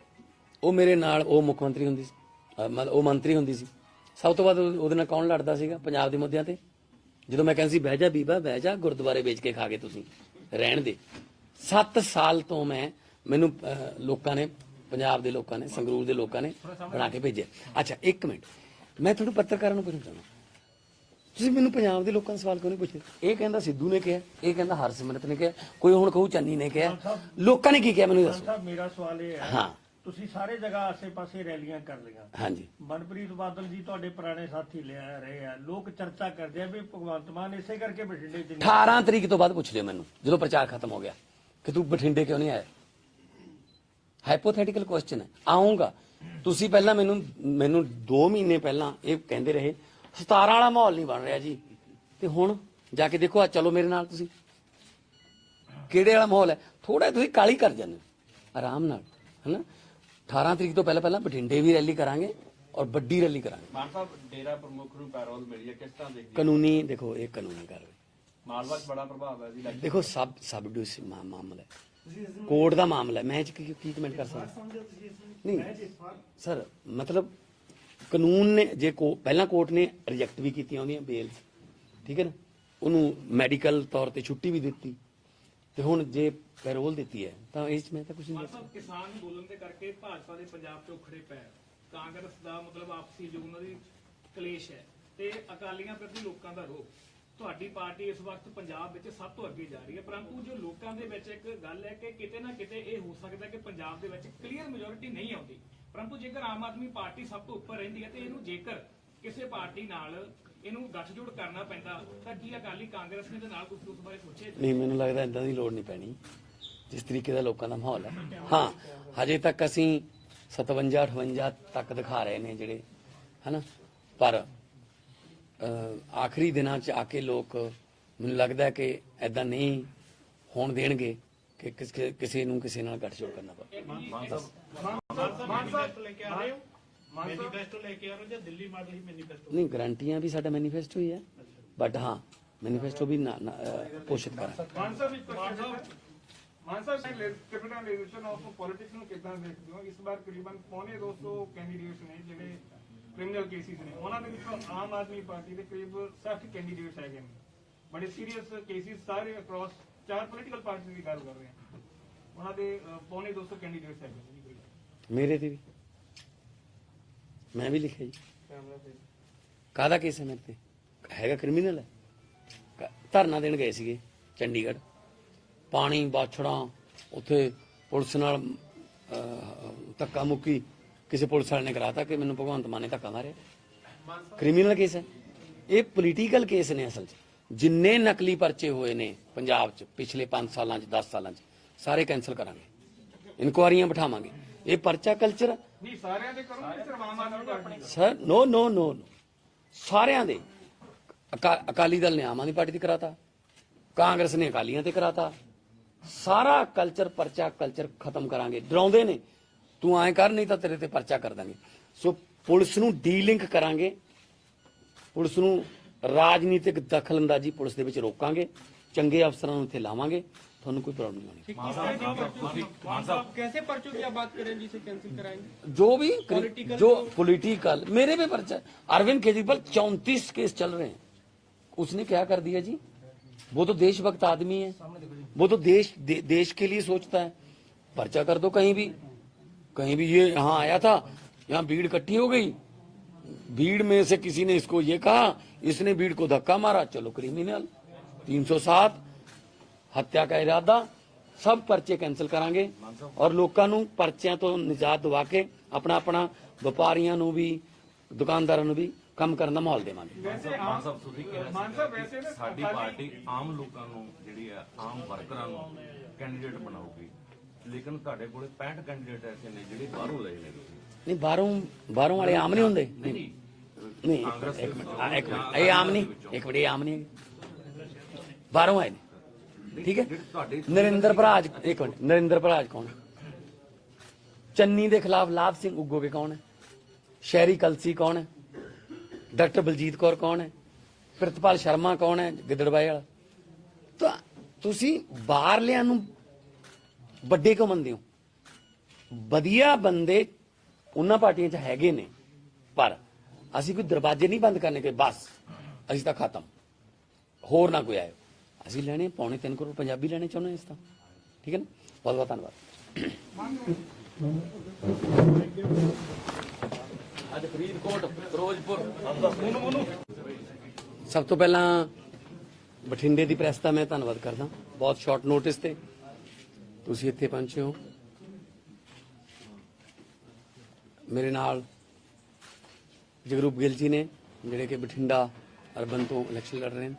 ਉਹ ਮੇਰੇ ਨਾਲ, ਉਹ ਮੁੱਖ ਮੰਤਰੀ ਹੁੰਦੀ ਸੀ, ਉਹ ਮੰਤਰੀ ਹੁੰਦੀ ਸੀ। ਸਭ ਤੋਂ ਵੱਧ ਉਹਦੇ ਨਾਲ ਕੌਣ ਲੜਦਾ ਸੀਗਾ ਪੰਜਾਬ ਦੇ ਮੁੱਦਿਆਂ ਤੇ? ਜਦੋਂ ਮੈਂ ਕਹਿੰਦਾ ਸੀ ਬਹਿ ਜਾ ਬੀਬਾ ਬਹਿ ਜਾ, ਗੁਰਦੁਆਰੇ ਵੇਚ ਕੇ ਖਾ ਕੇ ਤੁਸੀਂ ਰਹਿਣ ਦੇ। 7 ਸਾਲ ਤੋਂ ਮੈਨੂੰ ਲੋਕਾਂ ਨੇ, ਪੰਜਾਬ ਦੇ ਲੋਕਾਂ ਨੇ, ਸੰਗਰੂਰ ਦੇ ਲੋਕਾਂ ਨੇ ਬਣਾ ਕੇ ਭੇਜਿਆ। ਅੱਛਾ ਇੱਕ ਮਿੰਟ, ਮੈਂ ਤੁਹਾਨੂੰ ਪੱਤਰਕਾਰਾਂ ਨੂੰ ਪੁੱਛਣਾ ਚਾਹੁੰਦਾ, ਤੁਸੀਂ ਮੈਨੂੰ ਪੰਜਾਬ ਦੇ ਲੋਕਾਂ ਦਾ ਸਵਾਲ ਕਿਉਂ ਨਹੀਂ ਪੁੱਛਦੇ? ਇਹ ਕਹਿੰਦਾ ਸਿੱਧੂ ਨੇ ਕਿਹਾ, ਇਹ ਕਹਿੰਦਾ ਹਰਸਿਮਰਤ ਨੇ ਕਿਹਾ, ਕੋਈ ਹੁਣ ਕਹੂ ਚੰਨੀ ਨੇ ਕਿਹਾ, ਲੋਕਾਂ ਨੇ ਕੀ ਕਿਹਾ ਮੈਨੂੰ ਦੱਸੋ। ਸਾਹਿਬ ਮੇਰਾ ਸਵਾਲ ਇਹ ਹੈ, ਹਾਂ ਤੁਸੀਂ ਸਾਰੇ ਜਗ੍ਹਾ ਆਸੇ-ਪਾਸੇ ਰੈਲੀਆਂ ਕਰ ਲਈਆਂ, ਹਾਂਜੀ, ਮਨਪ੍ਰੀਤ ਬਾਦਲ ਜੀ ਤੁਹਾਡੇ ਪੁਰਾਣੇ ਸਾਥੀ ਲਿਆ ਰਹੇ ਆ, ਲੋਕ ਚਰਚਾ ਕਰਦੇ ਆ ਵੀ ਭਗਵੰਤ ਮਾਨ ਇਸੇ ਕਰਕੇ ਬਠਿੰਡੇ ਚ 18 ਤਰੀਕ ਤੋਂ ਬਾਅਦ ਪੁੱਛ ਲਿਓ ਮੈਨੂੰ, ਜਦੋਂ ਪ੍ਰਚਾਰ ਖਤਮ ਹੋ ਗਿਆ, ਕਿ ਤੂੰ ਬਠਿੰਡੇ ਕਿਉਂ ਨਹੀਂ ਆਇਆ। ਹਾਈਪੋਥੈਟੀਕਲ ਕੁਐਸਚਨ ਹੈ। ਆਉਂਗਾ। ਤੁਸੀਂ ਪਹਿਲਾਂ ਮੈਨੂੰ 2 ਮਹੀਨੇ ਪਹਿਲਾਂ ਇਹ ਕਹਿੰਦੇ ਰਹੇ 17 ਵਾਲਾ ਮਾਹੌਲ ਨਹੀਂ ਬਣ ਰਿਹਾ ਜੀ, ਤੇ ਹੁਣ ਜਾ ਕੇ ਦੇਖੋ, ਆ ਚਲੋ ਮੇਰੇ ਨਾਲ, ਤੁਸੀਂ ਕਿਹੜੇ ਵਾਲਾ ਮਾਹੌਲ ਹੈ? ਥੋੜਾ ਤੁਸੀਂ ਕਾਲੀ ਕਰ ਜਾਂਦੇ ਹੋ, ਆਰਾਮ ਨਾਲ, ਹੈਨਾ। 18 ਤਰੀਕ ਤੋਂ ਪਹਿਲਾਂ ਬਠਿੰਡੇ ਵੀ ਰੈਲੀ ਕਰਾਂਗੇ ਔਰ ਵੱਡੀ ਰੈਲੀ ਕਰਾਂਗੇ। ਮਾਨ ਸਾਹਿਬ, ਡੇਰਾ ਪ੍ਰਮੁੱਖ ਨੂੰ ਪੈਰੋਲ ਮਿਲੀ ਹੈ, ਕਿਸ ਤਰ੍ਹਾਂ ਦੇਖਦੇ ਹੋ? ਕਾਨੂੰਨੀ, ਦੇਖੋ ਇਹ ਕਾਨੂੰਨੀ ਕਾਰਵਾਈ, ਮਾਲਵਾ 'ਚ ਬੜਾ ਪ੍ਰਭਾਵ ਹੈ ਜੀ। ਦੇਖੋ ਸਬ ਡਿਊਸ ਮਾਮਲਾ ਹੈ, ਕੋਰਟ ਦਾ ਮਾਮਲਾ ਹੈ, ਮੈਂ ਇਹ 'ਚ ਕੀ ਕਮੈਂਟ ਕਰ ਸਕਦਾ? ਨਹੀਂ ਸਰ, ਮਤਲਬ ਕਾਨੂੰਨ ਨੇ, ਜੇ ਪਹਿਲਾਂ ਕੋਰਟ ਨੇ ਰਿਜੈਕਟ ਵੀ ਕੀਤੀਆਂ ਉਹਦੀਆਂ ਬੇਲਸ, ਠੀਕ ਹੈ ਨਾ, ਉਹਨੂੰ ਮੈਡੀਕਲ ਤੌਰ ਤੇ ਛੁੱਟੀ ਵੀ ਦਿੱਤੀ, ਤੇ ਹੁਣ ਜੇ ਪੈਰੋਲ ਦਿੱਤੀ ਹੈ ਤਾਂ ਇਸ 'ਚ ਮੈਂ ਤਾਂ ਕੁਝ ਨਹੀਂ। ਸਾਹਿਬ, ਕਿਸਾਨ ਅੰਦੋਲਨ ਦੇ ਕਰਕੇ ਭਾਜਪਾ ਦੇ ਪੰਜਾਬ 'ਚ ਉਖੜੇ ਪੈਰ, ਕਾਂਗਰਸ ਦਾ ਮਤਲਬ ਆਪਸੀ ਜੋ ਉਹਨਾਂ ਦੀ ਕਲੇਸ਼ ਹੈ, ਤੇ ਅਕਾਲੀਆਂ ਪ੍ਰਤੀ ਲੋਕਾਂ ਦਾ ਰੋਹ। ਤੁਹਾਡੀ ਪਾਰਟੀ ਇਸ ਵਕਤ ਪੰਜਾਬ ਵਿੱਚ ਸਭ ਤੋਂ ਅੱਗੇ ਜਾ ਰਹੀ ਹੈ, ਪਰੰਤੂ ਜੋ ਲੋਕਾਂ ਦੇ ਵਿੱਚ ਇੱਕ ਗੱਲ ਹੈ ਕਿ ਕਿਤੇ ਨਾ ਕਿਤੇ ਇਹ ਹੋ ਸਕਦਾ ਕਿ ਪੰਜਾਬ ਦੇ ਵਿੱਚ ਕਲੀਅਰ ਮੈਜੋਰਿਟੀ ਨਹੀਂ ਆਉਂਦੀ, ਪਰੰਤੂ ਜੇਕਰ ਆਮ ਆਦਮੀ ਪਾਰਟੀ ਸਭ ਤੋਂ ਉੱਪਰ ਰਹਿੰਦੀ ਹੈ ਤੇ ਇਹਨੂੰ ਜੇਕਰ ਕਿਸੇ ਪਾਰਟੀ ਨਾਲ ਇਹਨੂੰ ਗੱਠਜੋੜ ਕਰਨਾ ਪੈਂਦਾ ਤਾਂ ਕੀ ਅਕਾਲੀ ਕਾਂਗਰਸ ਨੇ ਦੇ ਨਾਲ ਕੁਝ ਉਸ ਬਾਰੇ ਸੋਚੇ? ਨਹੀਂ, ਮੈਨੂੰ ਲੱਗਦਾ ਇਦਾਂ ਦੀ ਲੋੜ ਨਹੀਂ ਪੈਣੀ, ਜਿਸ ਤਰੀਕੇ ਦਾ ਲੋਕਾਂ ਦਾ ਮਾਹੌਲ ਹੈ। ਹਾਂ, ਹਜੇ ਤੱਕ ਅਸੀਂ 57-58 ਤੱਕ ਦਿਖਾ ਰਹੇ ਨੇ ਜਿਹੜੇ, ਹਨਾ, ਪਰ ਆਖਰੀ ਦਿਨਾਂ 'ਚ ਆ ਕੇ ਲੋਕ, ਮੈਨੂੰ ਲੱਗਦਾ ਕਿ ਐਦਾਂ ਨਹੀਂ ਹੋਣ ਦੇਣਗੇ ਕਿ ਕਿਸੇ ਨੂੰ ਕਿਸੇ ਨਾਲ ਗੱਠਜੋੜ ਕਰਨਾ ਪਵੇ। ਮੈਨੀਫੈਸਟੋ ਲੈ ਕੇ ਆ ਰਹੇ ਜਾਂ ਦਿੱਲੀ ਮਾਡਲ ਹੀ ਮੈਨੀਫੈਸਟੋ? ਨਹੀਂ, ਗਰੰਟੀਆਂ ਵੀ ਸਾਡਾ ਮੈਨੀਫੈਸਟੋ ਹੀ ਹੈ, ਬਟ ਹਾਂ ਮੈਨੀਫੈਸਟੋ ਵੀ ਘੋਸ਼ਿਤ ਕਰਾਂਗੇ। ਮਾਨ ਸਾਹਿਬ, ਕ੍ਰਿਮੀਨਲਾਈਜੇਸ਼ਨ ਆਫ ਪੋਲਿਟਿਕਸ ਨੂੰ ਕਿੱਦਾਂ ਦੇਖਦੇ ਹੋ? ਇਸ ਵਾਰ ਕਰੀਬਨ 250 ਕੈਂਡੀਡੇਟਸ ਨੇ ਜਿਹੜੇ ਕ੍ਰਿਮੀਨਲ ਕੇਸਿਸ ਨੇ, ਉਹਨਾਂ ਦੇ ਵਿੱਚੋਂ ਆਮ ਆਦਮੀ ਪਾਰਟੀ ਦੇ ਕਰੀਬ 60 ਕੈਂਡੀਡੇਟਸ ਹੈਗੇ ਨੇ, ਬੜੇ ਸੀਰੀਅਸ ਕੇਸਿਸ ਸਾਰੇ ਅਕ੍ਰੋਸ 4 ਪੋਲੀਟੀਕਲ ਪਾਰਟੀਆਂ ਦੀ ਗੱਲ ਕਰ ਰਹੇ ਹਾਂ, ਉਹਨਾਂ ਦੇ 250 ਕੈਂਡੀਡੇਟਸ ਹੈਗੇ ਨੇ। ਮੇਰੇ ਤੇ ਵੀ ਮੈਂ ਵੀ ਲਿਖਿਆ ਜੀ, ਕਾਹਦਾ ਕੇਸ ਹੈ ਮੇਰੇ ਤੇ? ਹੈਗਾ ਕ੍ਰਿਮੀਨਲ ਹੈ। ਧਰਨਾ ਦੇਣ ਗਏ ਸੀਗੇ ਚੰਡੀਗੜ੍ਹ, ਪਾਣੀ ਬਾਛੜਾਂ, ਉੱਥੇ ਪੁਲਿਸ ਨਾਲ ਧੱਕਾ ਮੁੱਕੀ, ਕਿਸੇ ਪੁਲਿਸ ਵਾਲੇ ਨੇ ਕਰਾਤਾ ਕਿ ਮੈਨੂੰ ਭਗਵੰਤ ਮਾਨ ਨੇ ਧੱਕਾ ਮਾਰਿਆ। ਕ੍ਰਿਮੀਨਲ ਕੇਸ ਹੈ ਇਹ, ਪੋਲੀਟੀਕਲ ਕੇਸ ਨੇ ਅਸਲ 'ਚ। ਜਿੰਨੇ ਨਕਲੀ ਪਰਚੇ ਹੋਏ ਨੇ ਪੰਜਾਬ 'ਚ ਪਿਛਲੇ 5 ਸਾਲਾਂ 'ਚ, 10 ਸਾਲਾਂ 'ਚ, ਸਾਰੇ ਕੈਂਸਲ ਕਰਾਂਗੇ, ਇਨਕੁਆਰੀਆਂ ਬਿਠਾਵਾਂਗੇ। ਇਹ ਪਰਚਾ ਕਲਚਰ ਨਹੀਂ ਸਾਰਿਆਂ ਦੇ ਕਰੋਗੇ, ਸਿਰਫ Aam Aadmi party? Sir no, ਸਾਰਿਆਂ ਦੇ। ਅਕਾਲੀ ਦਲ ਨੇ ਆਮ ਆਦਮੀ ਪਾਰਟੀ ਤੇ ਕਰਾਤਾ, ਕਾਂਗਰਸ ਨੇ ਅਕਾਲੀਆਂ ਤੇ ਕਰਾਤਾ, ਸਾਰਾ ਕਲਚਰ, ਪਰਚਾ ਕਲਚਰ ਖਤਮ ਕਰਾਂਗੇ। ਡਰਾਉਂਦੇ ਨੇ, ਤੂੰ ਐਂ ਕਰ ਨਹੀਂ ਤਾਂ ਤੇਰੇ ਤੇ ਪਰਚਾ ਕਰ ਦਾਂਗੇ। ਸੋ ਪੁਲਿਸ ਨੂੰ ਡੀਲਿੰਕ ਕਰਾਂਗੇ, ਪੁਲਿਸ ਨੂੰ ਰਾਜਨੀਤਿਕ ਦਖਲਅੰਦਾਜ਼ੀ ਪੁਲਿਸ ਦੇ ਵਿੱਚ ਰੋਕਾਂਗੇ, ਚੰਗੇ ਅਫਸਰਾਂ ਨੂੰ ਇੱਥੇ ਲਾਵਾਂਗੇ, ਤੁਹਾਨੂੰ कोई प्रॉब्लम नहीं होनी। कैसे पर्चों की आप बात करें जिसे कैंसिल कराएंगे? जो भी जो पॉलिटिकल, मेरे पे पर्चा है। अरविंद केजरीवाल 34 केस चल रहे हैं, उसने क्या कर दिया जी? वो तो देशभक्त आदमी है, वो तो देश के लिए सोचता है। पर्चा कर दो कहीं भी ये यहाँ आया था, यहाँ भीड़ इकट्ठी हो गई, भीड़ में से किसी ने इसको ये कहा, इसने भीड़ को धक्का मारा, चलो क्रिमिनल। 307 ਹੱਤਿਆ ਦਾ ਇਰਾਦਾ ਸਭ ਪਰਚੇ ਕੈਂਸਲ ਕਰਾਂਗੇ ਔਰ ਲੋਕਾਂ ਨੂੰ ਪਰਚਿਆਂ ਤੋਂ ਨਿਜਾਤ ਦਿਵਾ ਕੇ ਆਪਣਾ ਵਪਾਰੀਆਂ ਨੂੰ ਵੀ ਦੁਕਾਨਦਾਰਾਂ ਨੂੰ ਵੀ ਕੰਮ ਕਰਨ ਦਾ ਮਾਹੌਲ ਦੇਵਾਂਗੇ। ਮਾਨ ਸਾਹਿਬ ਤੁਸੀਂ ਕਿਹਾ ਸੀ ਕਿ ਸਾਡੀ ਪਾਰਟੀ ਆਮ ਲੋਕਾਂ ਨੂੰ ਜਿਹੜੀ ਆ ਆਮ ਵਰਕਰਾਂ ਨੂੰ ਕੈਂਡੀਡੇਟ ਬਣਾਉਗੀ, ਲੇਕਿਨ ਤੁਹਾਡੇ ਕੋਲੇ 65 ਕੈਂਡੀਡੇਟ ਐਸੇ ਨੇ ਜਿਹੜੇ ਬਾਹਰੋਂ ਲਏ ਨੇ ਤੁਸੀਂ। ਨਹੀਂ ਬਾਹਰੋਂ ਵਾਲੇ ਆਮ ਨਹੀਂ ਹੁੰਦੇ। ਨਹੀਂ ਕਾਂਗਰਸ ਇੱਕ ਮਿੰਟ ਇਹ ਆਮ ਨਹੀਂ, ਇੱਕ ਮਿੰਟ ਇਹ ਆਮ ਨਹੀਂ ਹੈਗੇ, ਬਾਹਰੋਂ ਆਏ ਨੇ। ਠੀਕ ਹੈ, ਨਰਿੰਦਰ ਭਰਾਜ, ਇੱਕ ਮਿੰਟ, ਨਰਿੰਦਰ ਭਰਾਜ ਕੌਣ ਹੈ? ਚੰਨੀ ਦੇ ਖਿਲਾਫ ਲਾਭ ਸਿੰਘ ਉਗੋਗੇ ਕੌਣ ਹੈ? ਸ਼ਹਿਰੀ ਕਲਸੀ ਕੌਣ ਹੈ? ਡਾਕਟਰ ਬਲਜੀਤ ਕੌਰ ਕੌਣ ਹੈ? ਪ੍ਰਿਤਪਾਲ ਸ਼ਰਮਾ ਕੌਣ ਹੈ ਗਿੱਦੜਬਾਈ ਵਾਲਾ? ਤਾਂ ਤੁਸੀਂ ਬਾਹਰਲਿਆਂ ਨੂੰ ਵੱਡੇ ਕਿਉਂ ਮੰਨਦੇ ਹੋ? ਵਧੀਆ ਬੰਦੇ ਉਹਨਾਂ ਪਾਰਟੀਆਂ 'ਚ ਹੈਗੇ ਨੇ, ਪਰ ਅਸੀਂ ਕੋਈ ਦਰਵਾਜ਼ੇ ਨਹੀਂ ਬੰਦ ਕਰਨੇ ਕਿ ਬਸ ਅਸੀਂ ਤਾਂ ਖਤਮ, ਹੋਰ ਨਾ ਕੋਈ ਆਏ। ਅਸੀਂ ਲੈਣੇ 2.25 ਕਰੋੜ ਪੰਜਾਬੀ ਲੈਣੇ ਚਾਹੁੰਦੇ ਇਸ ਤਾਂ। ਠੀਕ ਹੈ ਨਾ, ਬਹੁਤ ਬਹੁਤ ਧੰਨਵਾਦ। ਅੱਜ ਫਰੀਦਕੋਟ, ਫਿਰੋਜ਼ਪੁਰ, ਸਭ ਤੋਂ ਪਹਿਲਾਂ ਬਠਿੰਡੇ ਦੀ ਪ੍ਰੈਸ ਦਾ ਮੈਂ ਧੰਨਵਾਦ ਕਰਦਾ। ਬਹੁਤ ਸ਼ਾਰਟ ਨੋਟਿਸ ਤੇ ਤੁਸੀਂ ਇੱਥੇ ਪਹੁੰਚੇ ਹੋ। ਮੇਰੇ ਨਾਲ ਜਗਰੂਪ ਗਿੱਲ ਜੀ ਨੇ ਜਿਹੜੇ ਕਿ ਬਠਿੰਡਾ ਅਰਬਨ ਤੋਂ ਇਲੈਕਸ਼ਨ ਲੜ ਰਹੇ ਨੇ।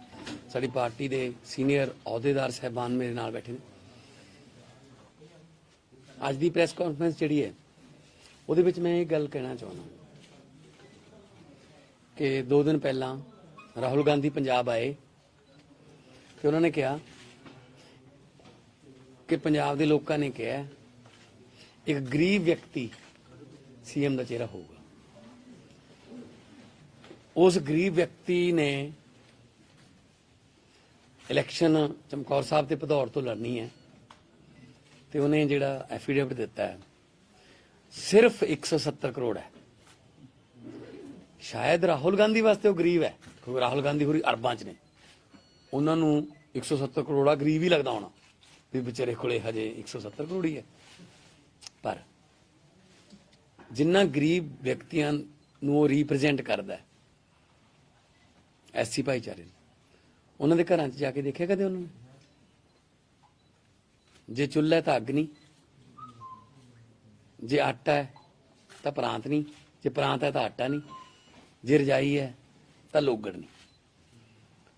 ਸਾਡੀ ਪਾਰਟੀ ਦੇ ਸੀਨੀਅਰ ਅਹੁਦੇਦਾਰ ਸਹਿਬਾਨ ਮੇਰੇ ਨਾਲ ਬੈਠੇ ਨੇ। ਅੱਜ ਦੀ ਪ੍ਰੈਸ ਕਾਨਫਰੰਸ ਜਿਹੜੀ ਹੈ ਉਹਦੇ ਵਿੱਚ ਮੈਂ ਇਹ ਗੱਲ ਕਹਿਣਾ ਚਾਹੁੰਦਾ ਕਿ 2 ਦਿਨ ਪਹਿਲਾਂ ਰਾਹੁਲ ਗਾਂਧੀ ਪੰਜਾਬ ਆਏ ਤੇ ਉਹਨਾਂ ਨੇ ਕਿਹਾ ਕਿ ਪੰਜਾਬ ਦੇ ਲੋਕਾਂ ਨੇ ਕਿਹਾ ਇੱਕ ਗਰੀਬ ਵਿਅਕਤੀ ਸੀਐਮ ਦਾ ਚਿਹਰਾ ਹੋਊਗਾ। ਉਸ ਗਰੀਬ ਵਿਅਕਤੀ ਨੇ ਇਲੈਕਸ਼ਨ ਚਮਕੌਰ ਸਾਹਿਬ ਤੇ ਭਦੌੜ ਤੋਂ ਲੜਨੀ ਹੈ ਤੇ ਉਹਨੇ ਜਿਹੜਾ ਐਫੀਡੇਵਿਟ ਦਿੱਤਾ ਹੈ ਸਿਰਫ 170 ਕਰੋੜ ਹੈ। ਸ਼ਾਇਦ ਰਾਹੁਲ ਗਾਂਧੀ ਵਾਸਤੇ ਉਹ ਗਰੀਬ ਹੈ ਕਿਉਂਕਿ ਰਾਹੁਲ ਗਾਂਧੀ ਹੋਰੀ ਅਰਬਾਂ 'ਚ ਨੇ, ਉਹਨਾਂ ਨੂੰ 170 ਕਰੋੜਾ ਗਰੀਬ ਹੀ ਲੱਗਦਾ ਹੋਣਾ ਵੀ ਵਿਚਾਰੇ ਕੋਲੇ ਹਜੇ 170 ਕਰੋੜ ਹੀ ਹੈ। ਪਰ ਜਿੰਨਾ ਗਰੀਬ ਵਿਅਕਤੀਆਂ ਨੂੰ ਉਹ ਰੀਪ੍ਰੈਜ਼ੈਂਟ ਕਰਦਾ ਹੈ ਐਸਸੀ ਭਾਈਚਾਰੇ ਨੂੰ, ਉਹਨਾਂ ਦੇ ਘਰਾਂ 'ਚ ਜਾ ਕੇ ਦੇਖਿਆ ਕਦੇ ਉਹਨਾਂ ਨੇ? ਜੇ ਚੁੱਲ੍ਹਾ ਹੈ ਤਾਂ ਅੱਗ ਨਹੀਂ, ਜੇ ਆਟਾ ਹੈ ਤਾਂ ਪ੍ਰਾਂਤ ਨਹੀਂ, ਜੇ ਪ੍ਰਾਂਤ ਹੈ ਤਾਂ ਆਟਾ ਨਹੀਂ, ਜੇ ਰਜਾਈ ਹੈ ਤਾਂ ਲੋਗੜ ਨਹੀਂ।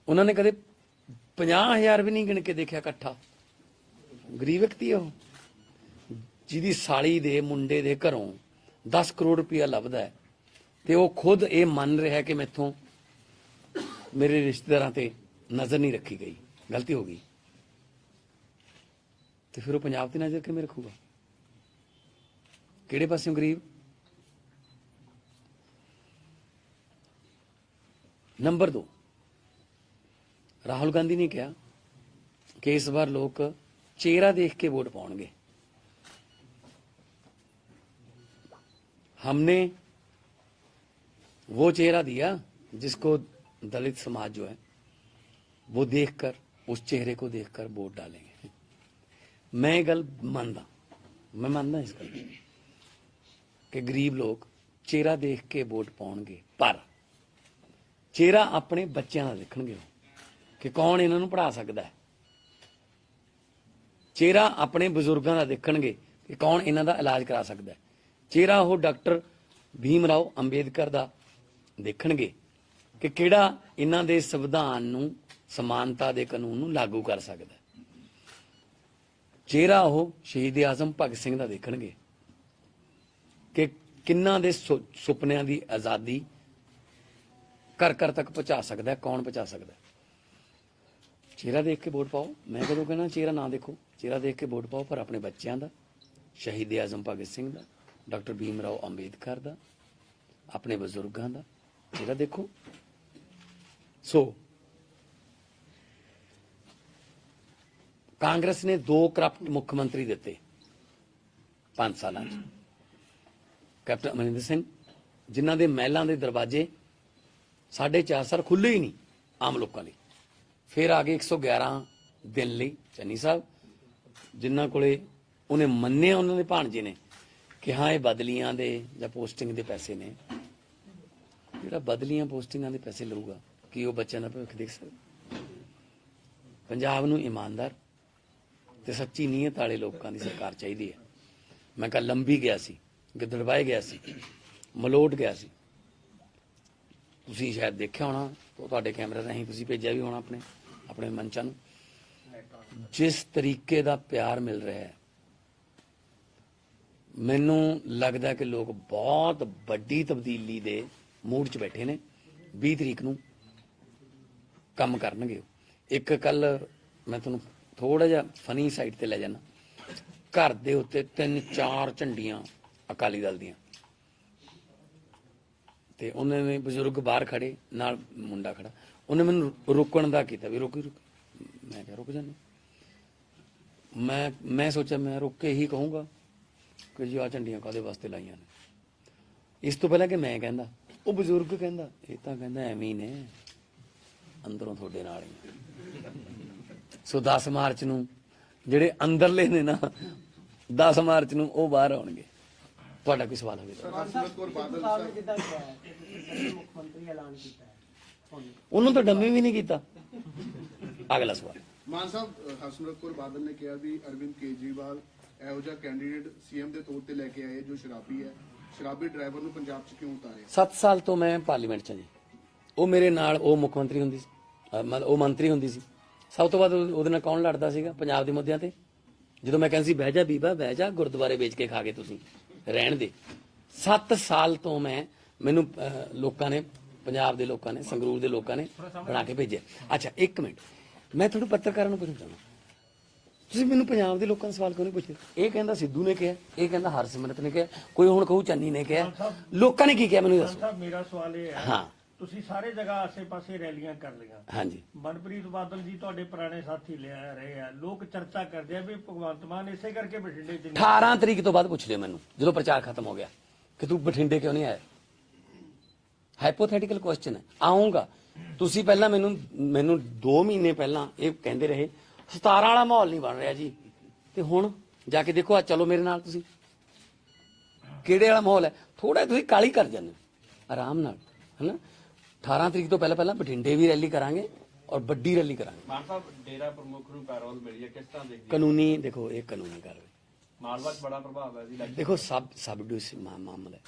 ਉਹਨਾਂ ਨੇ ਕਦੇ 50,000 ਵੀ ਨਹੀਂ ਗਿਣ ਕੇ ਦੇਖਿਆ ਇਕੱਠਾ। ਗਰੀਬ ਵਿਅਕਤੀ ਹੈ ਉਹ, ਜਿਹਦੀ ਸਾਲੀ ਦੇ ਮੁੰਡੇ ਦੇ ਘਰੋਂ 10 ਕਰੋੜ ਰੁਪਇਆ ਲੱਭਦਾ ਹੈ ਤੇ ਉਹ ਖੁਦ ਇਹ ਮੰਨ ਰਿਹਾ ਕਿ ਮੈਥੋਂ ਮੇਰੇ ਰਿਸ਼ਤੇਦਾਰਾਂ ਤੇ ਨਜ਼ਰ ਨਹੀਂ ਰੱਖੀ ਗਈ, ਗਲਤੀ ਹੋ ਗਈ, ਤੇ ਫਿਰ ਉਹ ਪੰਜਾਬ ਤੇ ਨਜ਼ਰ ਕਿਵੇਂ ਰੱਖੂਗਾ? ਕਿਹੜੇ ਪਾਸਿਓਂ ਗਰੀਬ? ਨੰਬਰ 2, ਰਾਹੁਲ ਗਾਂਧੀ ਨੇ ਕਿਹਾ कि इस बार लोग चेहरा देख के वोट पाएंगे। हमने वो चेहरा दिया जिसको दलित समाज जो है वो देखकर, उस चेहरे को देखकर वोट डालेंगे। मैं गल मानदा, मैं मानदा इस गल कि गरीब लोग चेहरा देख के वोट पाएंगे, पर चेहरा अपने बच्चों का देखणगे कि कौन इन्हां नूं पढ़ा सकदा है। चेहरा अपने बजुर्गों का देखणगे कि कौन इन्हां दा इलाज करा सकदा है। चेहरा वो डॉक्टर भीम राव अंबेडकर का देखणगे कि किहड़ा इन्हां दे संविधान नूं, समानता दे कानून नूं लागू कर सकदा है। चेहरा वो शहीद आजम भगत सिंह का देखणगे कि किन्हां दे सुपनियां दी आज़ादी घर घर तक पहुंचा सकता है, कौन पहुंचा सकता है। चेहरा देख के वोट पाओ। मैं कदों कहना चेहरा ना देखो, चेहरा देख के वोट पाओ, पर अपने बच्चों का, शहीद आजम भगत सिंह का, डॉक्टर भीम राव अंबेडकर का, अपने बजुर्गों का चेहरा देखो। सो कांग्रेस ने 2 करप्ट मुख्यमंत्री दिते 5 साल, कैप्टन अमरिंदर सिंह जिन्हां दे महलों के दरवाजे 4.5 साल खुले ही नहीं आम लोगों लिए। फिर आ गए 111 दिन लिए चन्नी साहब, जिन्होंने कोले उन्हें मन्निया उन्होंने भाणजे ने कि हाँ ये बदलियां दे या पोस्टिंग के पैसे ने। जिहड़ा बदलियां पोस्टिंगां दे पैसे लऊगा कि वो बच्चों का भविख देख सकदा? ਪੰਜਾਬ ਨੂੰ ਇਮਾਨਦਾਰ ਤੇ ਸੱਚੀ ਨੀਅਤ ਵਾਲੇ ਲੋਕਾਂ ਦੀ ਸਰਕਾਰ ਚਾਹੀਦੀ ਹੈ। ਮੈਂ ਕੱਲ ਲੰਬੀ ਗਿਆ ਸੀ, ਗਿੱਦੜਬਾਹੇ ਗਿਆ ਸੀ, ਮਲੋਟ ਗਿਆ ਸੀ। ਤੁਸੀਂ ਸ਼ਾਇਦ ਦੇਖਿਆ ਹੋਣਾ, ਤੁਹਾਡੇ ਕੈਮਰੇ ਰਾਹੀਂ ਤੁਸੀਂ ਭੇਜਿਆ ਵੀ ਹੋਣਾ ਆਪਣੇ ਮੰਚਾਂ ਨੂੰ। ਜਿਸ ਤਰੀਕੇ ਦਾ ਪਿਆਰ ਮਿਲ ਰਿਹਾ ਹੈ, ਮੈਨੂੰ ਲੱਗਦਾ ਕਿ ਲੋਕ ਬਹੁਤ ਵੱਡੀ ਤਬਦੀਲੀ ਦੇ ਮੂਡ 'ਚ ਬੈਠੇ ਨੇ। 20 ਤਰੀਕ ਨੂੰ ਕੰਮ ਕਰਨਗੇ। ਇੱਕ ਕੱਲ ਮੈਂ ਤੁਹਾਨੂੰ ਥੋੜਾ ਜਿਹਾ ਫਨੀ ਸਾਈਡ ਤੇ ਲੈ ਜਾਣਾ। ਘਰ ਦੇ ਉੱਤੇ 3-4 ਝੰਡੀਆਂ ਅਕਾਲੀ ਦਲ ਦੀਆਂ, ਤੇ ਉਹਨਾਂ ਨੇ ਬਜ਼ੁਰਗ ਬਾਹਰ ਖੜੇ, ਨਾਲ ਮੁੰਡਾ ਖੜਾ। ਉਹਨੇ ਮੈਨੂੰ ਰੁਕਣ ਦਾ ਕੀਤਾ ਵੀ ਰੁਕ। ਮੈਂ ਕਿਹਾ ਰੁਕ ਜਾਂਦੇ। ਮੈਂ ਸੋਚਿਆ ਮੈਂ ਰੁਕ ਕੇ ਹੀ ਕਹੂੰਗਾ ਕਿ ਜੀ ਆਹ ਝੰਡੀਆਂ ਕਾਹਦੇ ਵਾਸਤੇ ਲਾਈਆਂ ਨੇ। ਇਸ ਤੋਂ ਪਹਿਲਾਂ ਕਿ ਮੈਂ ਕਹਿੰਦਾ, ਉਹ ਬਜ਼ੁਰਗ ਕਹਿੰਦਾ ਇਹ ਤਾਂ ਕਹਿੰਦਾ ਐਵੇਂ ਹੀ ਨੇ, ਅੰਦਰੋਂ ਤੁਹਾਡੇ ਨਾਲ ਹੀ। ਸੋ 10 ਮਾਰਚ ਨੂੰ ਜਿਹੜੇ ਅੰਦਰਲੇ ਨੇ ਨਾ, 10 ਮਾਰਚ ਨੂੰ ਉਹ ਬਾਹਰ ਆਉਣਗੇ। ਤੁਹਾਡਾ ਕੋਈ ਸਵਾਲ ਹੋਵੇ ਤਾਂ? ਹਰਸਿਮਰਤ ਕੌਰ ਬਾਦਲ ਮੁੱਖ ਮੰਤਰੀ ਐਲਾਨ ਕੀਤਾ ਹੈ, ਉਹਨੂੰ ਤਾਂ ਡੰਮੀ ਵੀ ਨਹੀਂ ਕੀਤਾ। ਅਗਲਾ ਸਵਾਲ। ਮਾਨ ਸਾਹਿਬ, ਹਰਸਿਮਰਤ ਕੌਰ ਬਾਦਲ ਨੇ ਕਿਹਾ ਵੀ ਅਰਵਿੰਦ ਕੇਜਰੀਵਾਲ ਇਹੋ ਜਿਹਾ ਕੈਂਡੀਡੇਟ ਸੀਐਮ ਦੇ ਤੌਰ ਤੇ ਲੈ ਕੇ ਆਏ ਜੋ ਸ਼ਰਾਬੀ ਹੈ। ਸ਼ਰਾਬੀ ਡਰਾਈਵਰ ਨੂੰ ਪੰਜਾਬ 'ਚ ਕਿਉਂ ਉਤਾਰੇ? 7 ਸਾਲ ਤੋਂ ਮੈਂ ਪਾਰਲੀਮੈਂਟ 'ਚ ਹਾਂ ਜੀ। ਉਹ ਮੇਰੇ ਨਾਲ, ਉਹ ਮੁੱਖ ਮੰਤਰੀ ਹੁੰਦੀ ਸੀ, ਉਹ ਮੰਤਰੀ ਹੁੰਦੀ ਸੀ। ਸਭ ਤੋਂ ਵੱਧ ਉਹਦੇ ਨਾਲ ਕੌਣ ਲੜਦਾ ਸੀਗਾ ਪੰਜਾਬ ਦੇ ਮੁੱਦਿਆਂ ਤੇ? ਜਦੋਂ ਮੈਂ ਕਹਿੰਦਾ ਸੀ ਬਹਿ ਜਾ ਬੀਬਾ ਬਹਿ ਜਾ, ਗੁਰਦੁਆਰੇ ਵੇਚ ਕੇ ਖਾ ਕੇ ਤੁਸੀਂ ਰਹਿਣ ਦੇ। 7 ਸਾਲ ਤੋਂ ਮੈਨੂੰ ਲੋਕਾਂ ਨੇ, ਪੰਜਾਬ ਦੇ ਲੋਕਾਂ ਨੇ, ਸੰਗਰੂਰ ਦੇ ਲੋਕਾਂ ਨੇ ਬਣਾ ਕੇ ਭੇਜਿਆ। ਅੱਛਾ ਇੱਕ ਮਿੰਟ, ਮੈਂ ਤੁਹਾਨੂੰ ਪੱਤਰਕਾਰਾਂ ਨੂੰ ਪੁੱਛਣਾ ਚਾਹੁੰਦਾ, ਤੁਸੀਂ ਮੈਨੂੰ ਪੰਜਾਬ ਦੇ ਲੋਕਾਂ ਦਾ ਸਵਾਲ ਕਿਉਂ ਨਹੀਂ ਪੁੱਛਦੇ? ਇਹ ਕਹਿੰਦਾ ਸਿੱਧੂ ਨੇ ਕਿਹਾ, ਇਹ ਕਹਿੰਦਾ ਹਰਸਿਮਰਤ ਨੇ ਕਿਹਾ, ਕੋਈ ਹੁਣ ਕਹੂ ਚੰਨੀ ਨੇ ਕਿਹਾ, ਲੋਕਾਂ ਨੇ ਕੀ ਕਿਹਾ ਮੈਨੂੰ ਦੱਸੋ। ਸਾਹਿਬ ਮੇਰਾ ਸਵਾਲ ਇਹ ਹੈ, ਹਾਂ ਤੁਸੀਂ ਸਾਰੇ ਜਗ੍ਹਾ ਆਸੇ-ਪਾਸੇ ਰੈਲੀਆਂ ਕਰ ਲਈਆਂ। ਹਾਂਜੀ, ਮਨਪ੍ਰੀਤ ਬਾਦਲ ਜੀ ਤੁਹਾਡੇ ਪੁਰਾਣੇ ਸਾਥੀ ਲਿਆ ਰਹੇ ਆ। ਲੋਕ ਚਰਚਾ ਕਰਦੇ ਆ ਵੀ ਭਗਵੰਤ ਮਾਨ ਇਸੇ ਕਰਕੇ ਬਠਿੰਡੇ ਚ ਨਹੀਂ। 18 ਤਰੀਕ ਤੋਂ ਬਾਅਦ ਪੁੱਛ ਲਿਓ ਮੈਨੂੰ, ਜਦੋਂ ਪ੍ਰਚਾਰ ਖਤਮ ਹੋ ਗਿਆ, ਕਿ ਤੂੰ ਬਠਿੰਡੇ ਕਿਉਂ ਨਹੀਂ ਆਇਆ। ਹਾਈਪੋਥੈਟੀਕਲ ਕੁਐਸਚਨ ਹੈ। ਆਉਂਗਾ। ਤੁਸੀਂ ਪਹਿਲਾਂ ਮੈਨੂੰ 2 ਮਹੀਨੇ ਪਹਿਲਾਂ ਇਹ ਕਹਿੰਦੇ ਰਹੇ 17 ਵਾਲਾ ਮਾਹੌਲ ਨਹੀਂ ਬਣ ਰਿਹਾ ਜੀ, ਤੇ ਹੁਣ ਜਾ ਕੇ ਦੇਖੋ, ਆ ਚਲੋ ਮੇਰੇ ਨਾਲ। ਤੁਸੀਂ ਕਿਹੜੇ ਵਾਲਾ ਮਾਹੌਲ ਹੈ? ਥੋੜਾ ਤੁਸੀਂ ਕਾਲੀ ਕਰ ਜਾਂਦੇ ਆਰਾਮ ਨਾਲ, ਹਨਾ। 18 ਤਰੀਕ ਤੋਂ ਪਹਿਲਾਂ ਬਠਿੰਡੇ ਵੀ ਰੈਲੀ ਕਰਾਂਗੇ ਔਰ ਵੱਡੀ ਰੈਲੀ ਕਰਾਂਗੇ। ਮਾਨ ਸਾਹਿਬ, ਡੇਰਾ ਪ੍ਰਮੁੱਖ ਨੂੰ ਪੈਰੋਲ ਮਿਲੀ ਹੈ, ਕਿਸ ਤਰ੍ਹਾਂ ਦੇਖਦੇ ਹੋ? ਕਾਨੂੰਨੀ, ਦੇਖੋ ਇਹ ਕਾਨੂੰਨੀ ਕਾਰਵਾਈ। ਮਾਲਵਾ 'ਚ ਬੜਾ ਪ੍ਰਭਾਵ ਹੈ ਜੀ। ਦੇਖੋ ਸਬ ਡਿਵਿਜ਼ਨ ਮਾਮਲਾ ਹੈ,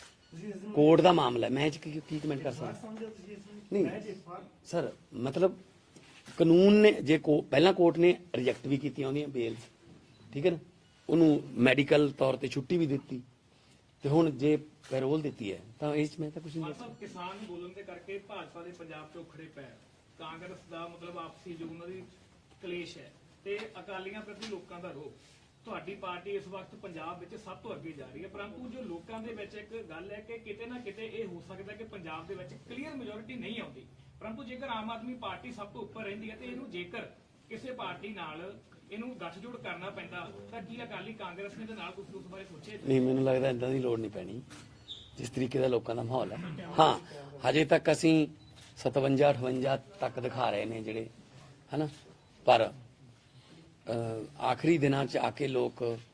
ਕੋਰਟ ਦਾ ਮਾਮਲਾ ਹੈ। ਮੈਂ ਇਹ 'ਚ ਕੀ ਕਮੈਂਟ ਕਰ ਸਕਦਾ? ਨਹੀਂ ਸਰ, ਮਤਲਬ ਕਾਨੂੰਨ ਨੇ ਜੇ ਪਹਿਲਾਂ ਕੋਰਟ ਨੇ ਰਿਜੈਕਟ ਵੀ ਕੀਤੀਆਂ ਉਹਦੀਆਂ ਬੇਲ, ਠੀਕ ਹੈ ਨਾ, ਉਹਨੂੰ ਮੈਡੀਕਲ ਤੌਰ ਤੇ ਛੁੱਟੀ ਵੀ ਦਿੱਤੀ, ਤੇ ਹੁਣ ਜੇ ਪੈਰੋਲ ਦਿੱਤੀ ਹੈ ਤਾਂ ਇਸ 'ਚ ਮੈਂ ਤਾਂ ਕੁਝ ਨਹੀਂ। ਸਾਹਿਬ, ਕਿਸਾਨ ਅੰਦੋਲਨ ਦੇ ਕਰਕੇ ਭਾਜਪਾ ਦੇ ਪੰਜਾਬ 'ਚ ਉਖੜੇ ਪੈਰ, ਕਾਂਗਰਸ ਦਾ ਮਤਲਬ ਆਪਸੀ ਜੋ ਉਹਨਾਂ ਦੀ ਕਲੇਸ਼ ਹੈ ਤੇ ਅਕਾਲੀਆਂ ਪ੍ਰਤੀ ਲੋਕਾਂ ਦਾ ਰੋਹ। ਤੁਹਾਡੀ ਪਾਰਟੀ ਇਸ ਵਕਤ ਪੰਜਾਬ ਵਿੱਚ ਸਭ ਤੋਂ ਅੱਗੇ ਜਾ ਰਹੀ ਹੈ, ਪਰੰਤੂ ਜੋ ਲੋਕਾਂ ਦੇ ਵਿੱਚ ਇੱਕ ਗੱਲ ਹੈ ਕਿ ਕਿਤੇ ਨਾ ਕਿਤੇ ਇਹ ਹੋ ਸਕਦਾ ਕਿ ਪੰਜਾਬ ਦੇ ਵਿੱਚ ਕਲੀਅਰ ਮੈਜੋਰਿਟੀ ਨਹੀਂ ਆਉਂਦੀ, ਪਰੰਤੂ ਜੇਕਰ ਆਮ ਆਦਮੀ ਪਾਰਟੀ ਸਭ ਤੋਂ ਉੱਪਰ ਰਹਿੰਦੀ ਹੈ ਤੇ ਇਹਨੂੰ ਜੇਕਰ ਕਿਸੇ ਪਾਰਟੀ ਨਾਲ ਇਹਨੂੰ ਗੱਠਜੋੜ ਕਰਨਾ ਪੈਂਦਾ ਤਾਂ ਕੀ ਅਕਾਲੀ ਕਾਂਗਰਸ ਨੇ ਦੇ ਨਾਲ ਤੁਸੀਂ ਉਸ ਬਾਰੇ ਸੋਚਿਆ? ਨਹੀਂ, ਮੈਨੂੰ ਲੱਗਦਾ ਇਦਾਂ ਦੀ ਲੋੜ ਨਹੀਂ ਪੈਣੀ, ਜਿਸ ਤਰੀਕੇ ਦਾ ਲੋਕਾਂ ਦਾ ਮਾਹੌਲ ਹੈ। ਹਾਂ, ਹਜੇ ਤੱਕ ਅਸੀਂ 57-58 ਤੱਕ ਦਿਖਾ ਰਹੇ ਨੇ ਜਿਹੜੇ, ਹਨਾ, ਪਰ ਆਖਰੀ ਦਿਨਾਂ 'ਚ ਆ ਕੇ ਲੋਕ